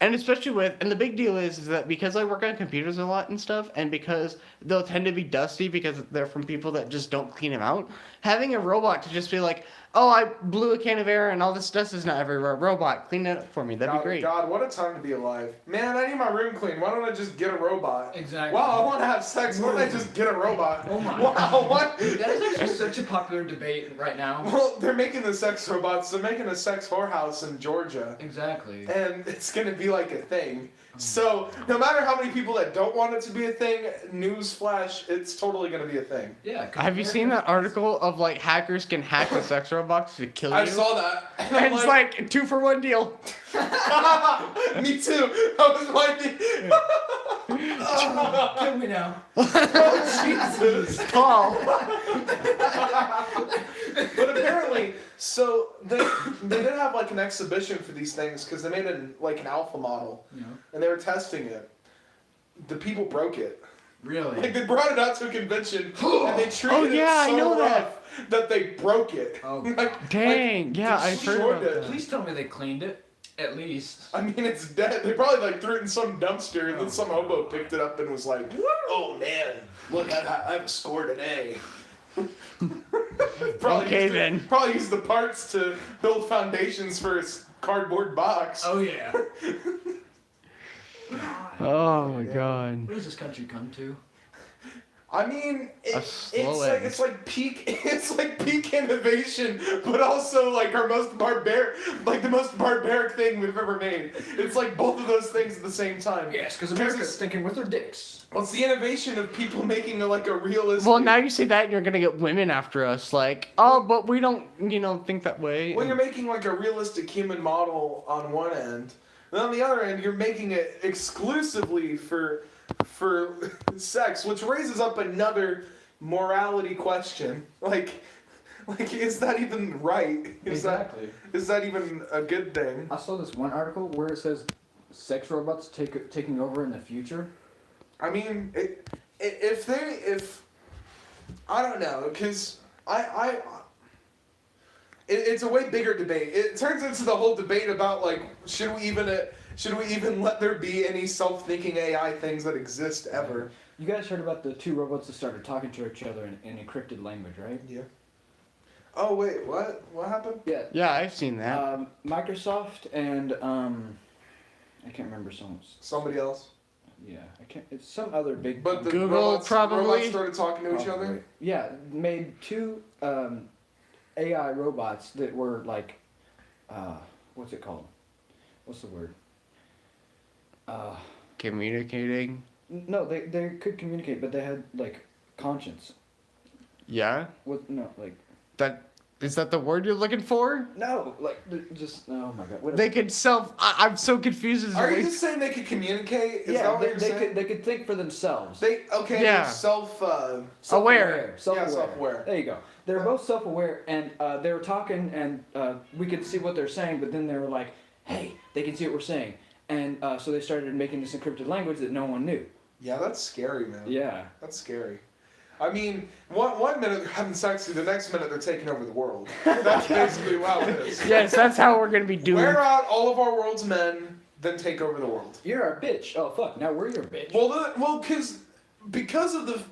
Speaker 1: And especially and the big deal is that because I work on computers a lot and stuff, and because they'll tend to be dusty because they're from people that just don't clean them out, having a robot to just be like, oh, I blew a can of air and all this dust is not everywhere. Robot, clean it up for me. That'd be great.
Speaker 2: God, what a time to be alive. Man, I need my room clean. Why don't I just get a robot?
Speaker 5: Exactly.
Speaker 2: Wow, I want to have sex. Why don't I just get a robot?
Speaker 5: Oh my
Speaker 2: Wow, what?
Speaker 5: That is actually such a popular debate right now.
Speaker 2: Well, they're making the sex robots. They're making a sex whorehouse in Georgia.
Speaker 5: Exactly.
Speaker 2: And it's going to be like a thing. So no matter how many people that don't want it to be a thing, newsflash, it's totally gonna be a thing.
Speaker 5: Yeah. 'cause
Speaker 1: Have you seen that article of like hackers can hack the sex robots to kill you?
Speaker 2: I saw that. And
Speaker 1: And
Speaker 2: I'm
Speaker 1: it's like 2-for-1 deal.
Speaker 2: me too. That was my thing.
Speaker 3: Kill me now.
Speaker 2: Oh, Jesus.
Speaker 1: Paul.
Speaker 2: But apparently, so they did have like an exhibition for these things because they made an alpha model
Speaker 5: You know.
Speaker 2: and they were testing it. The people broke it.
Speaker 5: Really?
Speaker 2: Like they brought it out to a convention and they treated
Speaker 1: Oh, yeah,
Speaker 2: it
Speaker 1: I
Speaker 2: so
Speaker 1: know that.
Speaker 2: rough that they broke it.
Speaker 5: Oh.
Speaker 2: Like,
Speaker 1: Dang, yeah, I've heard
Speaker 2: destroyed
Speaker 1: about
Speaker 2: it.
Speaker 1: that.
Speaker 5: Please tell me they cleaned it. At least.
Speaker 2: I mean, it's dead. They probably like threw it in some dumpster, and then some hobo picked it up and was like, "Oh man, look, I have a score today."
Speaker 1: Okay,
Speaker 2: used
Speaker 1: then.
Speaker 2: Probably used the parts to build foundations for his cardboard box.
Speaker 5: Oh yeah.
Speaker 1: Oh my god.
Speaker 5: What does this country come to?
Speaker 2: I mean,
Speaker 1: slow end.
Speaker 2: it's like peak innovation, but also like the most barbaric thing we've ever made. It's like both of those things at the same time.
Speaker 5: Yes, because
Speaker 2: America's
Speaker 5: America's thinking with their dicks.
Speaker 2: Well, it's the innovation of people making a realistic.
Speaker 1: Well, now you say that and you're gonna get women after us. Like, oh, but we don't, think that way.
Speaker 2: When you're making like a realistic human model on one end, and on the other end you're making it exclusively for sex, which raises up another morality question. Like is that even right? Is that even a good thing?
Speaker 3: I saw this one article where it says sex robots taking over in the future.
Speaker 2: I mean, if I don't know, because it's a way bigger debate. It turns into the whole debate about like should we even let there be any self-thinking AI things that exist ever?
Speaker 3: You guys heard about the two robots that started talking to each other in encrypted language, right?
Speaker 2: Yeah. Oh wait, what? What happened?
Speaker 3: Yeah.
Speaker 1: Yeah, I've seen that.
Speaker 3: Microsoft and I can't remember
Speaker 2: Somebody else.
Speaker 3: Yeah, I can't. It's some other big.
Speaker 2: But the
Speaker 1: Google
Speaker 2: robots
Speaker 1: probably?
Speaker 2: started talking to each
Speaker 3: Probably.
Speaker 2: other.
Speaker 3: Yeah, made two AI robots that were like, what's it called? What's the word?
Speaker 1: Communicating.
Speaker 3: No, they could communicate, but they had like conscience.
Speaker 1: Yeah.
Speaker 3: What? No, like
Speaker 1: Is that the word you're looking for?
Speaker 3: no, like just oh my god. Whatever.
Speaker 1: They could I'm so confused as to
Speaker 2: Are you
Speaker 1: way-
Speaker 2: just saying they could communicate? Is
Speaker 3: yeah,
Speaker 2: that what
Speaker 3: they,
Speaker 2: you're
Speaker 3: they
Speaker 2: saying?
Speaker 3: could they could think for themselves.
Speaker 2: Yeah.
Speaker 1: Yeah.
Speaker 2: Self-aware.
Speaker 1: Aware.
Speaker 2: self-aware.
Speaker 3: There you go. They're both self-aware, and they were talking, and we could see what they're saying, but then they were like, "Hey, they can see what we're saying," and so they started making this encrypted language that no one knew.
Speaker 2: Yeah, that's scary, man.
Speaker 3: Yeah.
Speaker 2: That's scary. I mean, one minute they're having sex, the next minute they're taking over the world. That's basically how it is.
Speaker 1: Yes, that's how we're gonna be doing.
Speaker 2: Wear out all of our world's men, then take over the world.
Speaker 3: You're a bitch. Oh fuck! Now we're your bitch.
Speaker 2: Because of the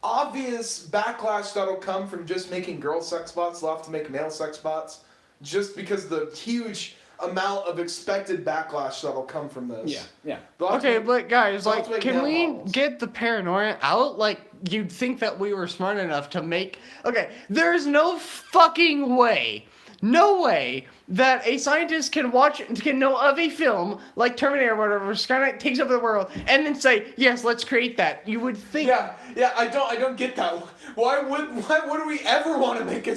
Speaker 2: obvious backlash that'll come from just making girl sex bots, they'll have to make male sex bots, just because the huge amount of expected backlash that'll come from this.
Speaker 3: Yeah. Yeah.
Speaker 2: They'll have to
Speaker 1: Okay,
Speaker 2: make-
Speaker 1: but guys,
Speaker 2: they'll
Speaker 1: like,
Speaker 2: have to make
Speaker 1: can
Speaker 2: male
Speaker 1: we
Speaker 2: models.
Speaker 1: get the paranoia out? Like, you'd think that we were smart enough to make. Okay, there's no fucking way, no way that a scientist can know of a film like Terminator or whatever, Skynet takes over the world, and then say, yes, let's create that. You would think.
Speaker 2: Yeah, I don't get that. Why would we ever want to make a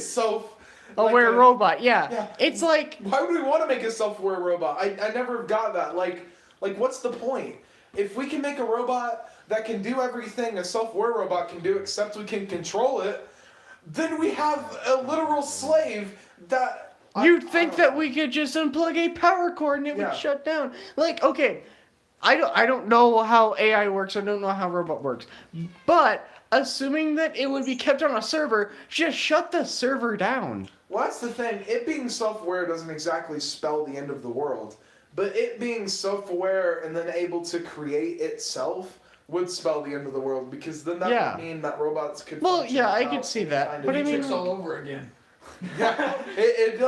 Speaker 1: Aware robot, yeah.
Speaker 2: Yeah.
Speaker 1: It's like.
Speaker 2: Why would we want to make a self-aware robot? I never got that. Like what's the point? If we can make a robot that can do everything a self-aware robot can do, except we can control it, then we have a literal slave that.
Speaker 1: You'd think that we could just unplug a power cord and it
Speaker 2: Yeah.
Speaker 1: would shut down. Like, okay, I don't know how AI works. I don't know how robot works. But assuming that it would be kept on a server, just shut the server down.
Speaker 2: Well, that's the thing. It being self-aware doesn't exactly spell the end of the world, but it being self-aware and then able to create itself would spell the end of the world, because then that
Speaker 1: Yeah.
Speaker 2: would mean that robots could.
Speaker 1: Well,
Speaker 2: function
Speaker 1: yeah, I
Speaker 2: without
Speaker 1: could see
Speaker 2: any
Speaker 1: that,
Speaker 2: kind
Speaker 1: but
Speaker 2: of
Speaker 1: I mean-
Speaker 5: Matrix all over again.
Speaker 2: Yeah, it'd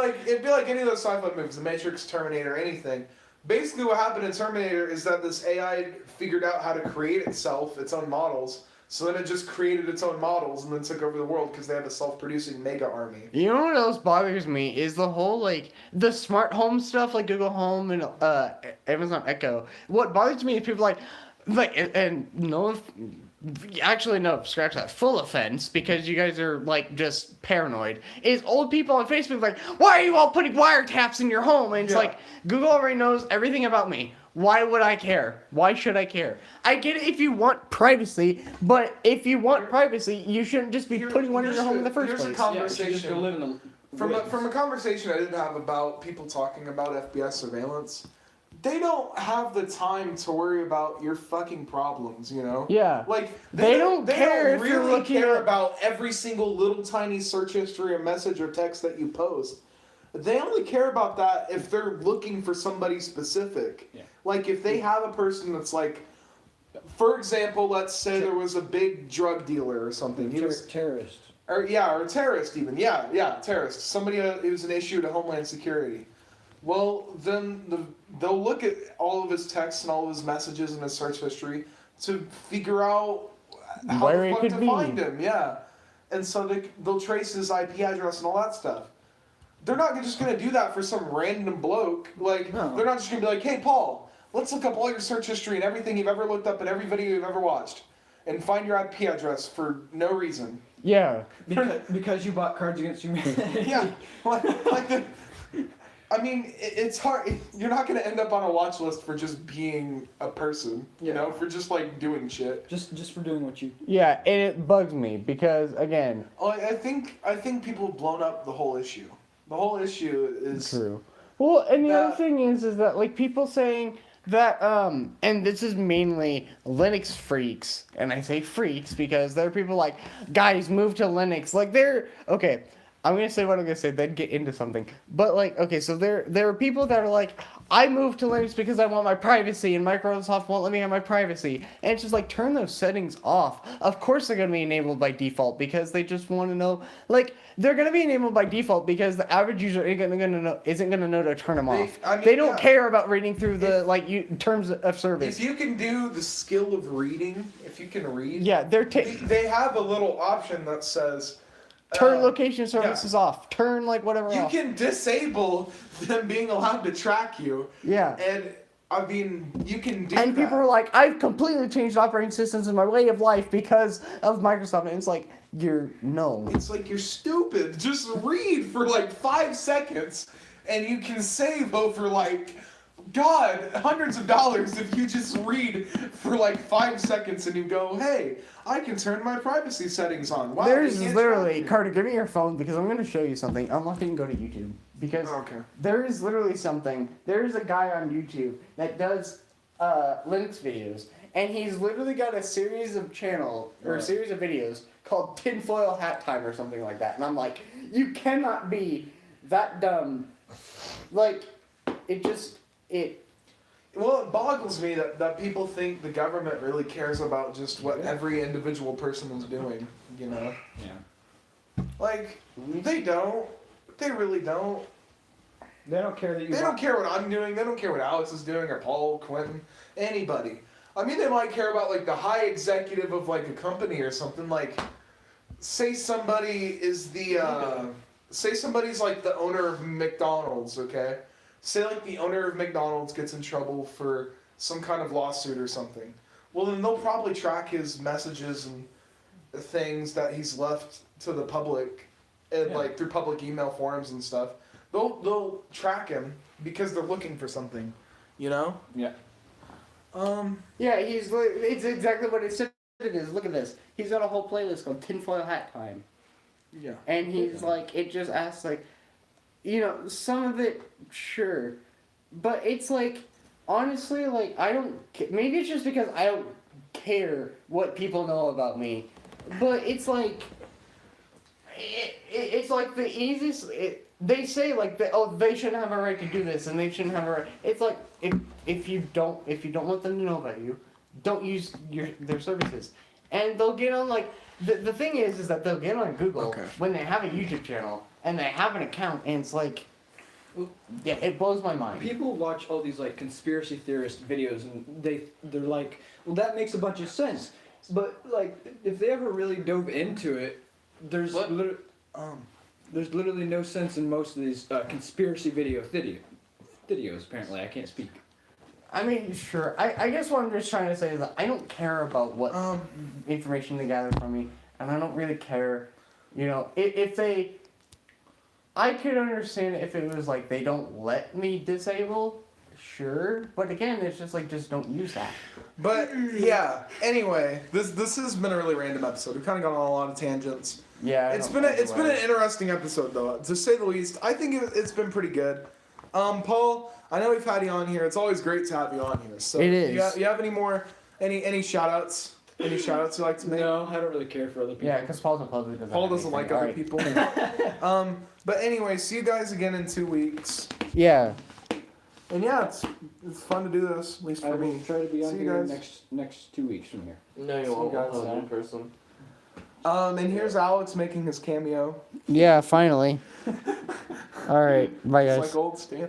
Speaker 2: be like any of those sci-fi movies, The Matrix, Terminator, anything. Basically, what happened in Terminator is that this AI figured out how to create itself, its own models, So then it just created its own models and then took over the world because they have a self-producing mega army.
Speaker 1: You know what else bothers me is the whole like the smart home stuff like Google Home and Amazon Echo. What bothers me is people like and no, actually no, scratch that. Full offense because you guys are like just paranoid. Is old people on Facebook like, why are you all putting wiretaps in your home? And it's
Speaker 2: Yeah.
Speaker 1: like Google already knows everything about me. Why would I care? Why should I care? I get it if you want privacy, but if you want privacy, you shouldn't just be putting one in your home in the first
Speaker 2: here's a
Speaker 1: place.
Speaker 2: conversation.
Speaker 5: Yeah, you just go live in the
Speaker 2: From a conversation I did have about people talking about FBI surveillance, they don't have the time to worry about your fucking problems, you know?
Speaker 1: Yeah.
Speaker 2: Like
Speaker 1: They don't care if
Speaker 2: really
Speaker 1: you're looking
Speaker 2: care
Speaker 1: at-
Speaker 2: about every single little tiny search history or message or text that you post. They only care about that if they're looking for somebody specific.
Speaker 5: Yeah.
Speaker 2: Like if they have a person that's like, for example, let's say there was a big drug dealer or something. He was
Speaker 3: terrorist.
Speaker 2: or a terrorist even. Yeah, terrorist. Somebody it was an issue to Homeland Security. Well, then they'll look at all of his texts and all of his messages and his search history to figure out how
Speaker 1: Where
Speaker 2: the
Speaker 1: he
Speaker 2: fuck
Speaker 1: could
Speaker 2: to
Speaker 1: be.
Speaker 2: find him. Yeah, and so they'll trace his IP address and all that stuff. They're not just gonna do that for some random bloke. Like
Speaker 3: No.
Speaker 2: they're not just gonna be like, "Hey, Paul, let's look up all your search history and everything you've ever looked up and every video you've ever watched, and find your IP address for no reason."
Speaker 1: Yeah.
Speaker 3: Because you bought Cards Against Humanity.
Speaker 2: Yeah, I mean, it's hard. You're not gonna end up on a watch list for just being a person, you know, for just like doing shit.
Speaker 3: Just for doing what you.
Speaker 1: Yeah, and it bugs me because again,
Speaker 2: I think people have blown up the whole issue. The whole issue is
Speaker 1: true. Well, and the other
Speaker 2: that-
Speaker 1: thing is that like people saying that and this is mainly Linux freaks, and I say freaks because there are people like, guys, move to Linux. Like they're okay. I'm gonna say what I'm gonna say, then get into something. But like, okay, so there are people that are like, I moved to Linux because I want my privacy, and Microsoft won't let me have my privacy. And it's just like, turn those settings off. Of course they're gonna be enabled by default because they just want to know. Like, they're gonna be enabled by default because the average user isn't gonna know to turn them off.
Speaker 2: I mean,
Speaker 1: They don't
Speaker 2: yeah.
Speaker 1: care about reading through the terms of service.
Speaker 2: if you can do the skill of reading, if you can read,
Speaker 1: Yeah,
Speaker 2: they have a little option that says
Speaker 1: turn
Speaker 2: uh,
Speaker 1: location services off. Turn like whatever
Speaker 2: You
Speaker 1: off.
Speaker 2: can disable them being allowed to track you,
Speaker 1: Yeah.
Speaker 2: and I mean, you can do
Speaker 1: And
Speaker 2: that.
Speaker 1: people are like, I've completely changed operating systems and my way of life because of Microsoft. And it's like, no.
Speaker 2: It's like you're stupid. Just read for like 5 seconds, and you can save over like, God, hundreds of dollars if you just read for like 5 seconds and you go, hey, I can turn my privacy settings on. Wow,
Speaker 1: There's
Speaker 2: they can't
Speaker 1: literally,
Speaker 2: track me.
Speaker 1: Carter, give me your phone because I'm going to show you something. I'm not going to go to YouTube because
Speaker 2: Okay.
Speaker 1: there is literally something. There is a guy on YouTube that does Linux videos, and he's literally got a series of a series of videos called Tinfoil Hat Time or something like that. And I'm like, you cannot be that dumb. Like,
Speaker 2: Well, it boggles me that people think the government really cares about just what every individual person is doing, you know?
Speaker 5: Yeah.
Speaker 2: Like, they don't. They really don't.
Speaker 3: They don't care that you.
Speaker 2: They don't care what I'm doing. They don't care what Alex is doing or Paul, Quentin, anybody. I mean, they might care about like the high executive of like a company or something. Like, say somebody is say somebody's like the owner of McDonald's, okay? Say like the owner of McDonald's gets in trouble for some kind of lawsuit or something. Well, then they'll probably track his messages and things that he's left to the public, and
Speaker 3: Yeah.
Speaker 2: like through public email forums and stuff. They'll track him because they're looking for something, you know.
Speaker 5: Yeah.
Speaker 1: Yeah, it's exactly what it said it is. Look at this. He's got a whole playlist called Tinfoil Hat Time.
Speaker 2: Yeah.
Speaker 1: And he's like, it just asks, like, you know, some of it, sure. But it's like, honestly, like, I don't, maybe it's just because I don't care what people know about me. But it's like, it's like the easiest, they say, like, they shouldn't have a right to do this, and they shouldn't have a right. It's like, if you don't want them to know about you, don't use their services. And they'll get on, like, the thing is that they'll get on Google
Speaker 2: Okay.
Speaker 1: when they have a YouTube channel and they have an account, and it's like, yeah, it blows my mind.
Speaker 3: People watch all these like conspiracy theorist videos and they're like, well, that makes a bunch of sense. But like, if they ever really dove into it, there's
Speaker 4: What?
Speaker 3: there's literally no sense in most of these conspiracy videos. Apparently, I can't speak.
Speaker 1: I mean, sure. I guess what I'm just trying to say is that I don't care about what information they gather from me, and I don't really care, you know, if they. I could understand if it was like they don't let me disable, sure, but again, it's just like just don't use that.
Speaker 2: But yeah. Anyway, this has been a really random episode. We've kind of gone on a lot of tangents.
Speaker 1: Yeah.
Speaker 2: It's been an interesting episode though, to say the least. I think it's been pretty good. Paul, I know we've had you on here. It's always great to have you on here. So
Speaker 1: It is.
Speaker 2: You have any more any shout outs? Any shout outs you'd like to make?
Speaker 3: No, I don't really care for other people.
Speaker 1: Yeah, because Paul's a puzzle.
Speaker 2: Paul doesn't like other people. But anyway, see you guys again in 2 weeks.
Speaker 1: Yeah.
Speaker 2: And yeah, it's fun to do this, at least
Speaker 3: I
Speaker 2: for
Speaker 3: will
Speaker 2: me.
Speaker 3: try to be on
Speaker 2: See you
Speaker 3: here
Speaker 2: guys.
Speaker 3: next 2 weeks from here.
Speaker 4: No, you
Speaker 2: So
Speaker 4: won't.
Speaker 2: you guys
Speaker 4: I'll have it in
Speaker 2: know.
Speaker 4: person.
Speaker 2: And here's Alex making his cameo.
Speaker 1: Yeah, finally. All right. Bye,
Speaker 2: It's
Speaker 1: guys.
Speaker 2: like old Stan.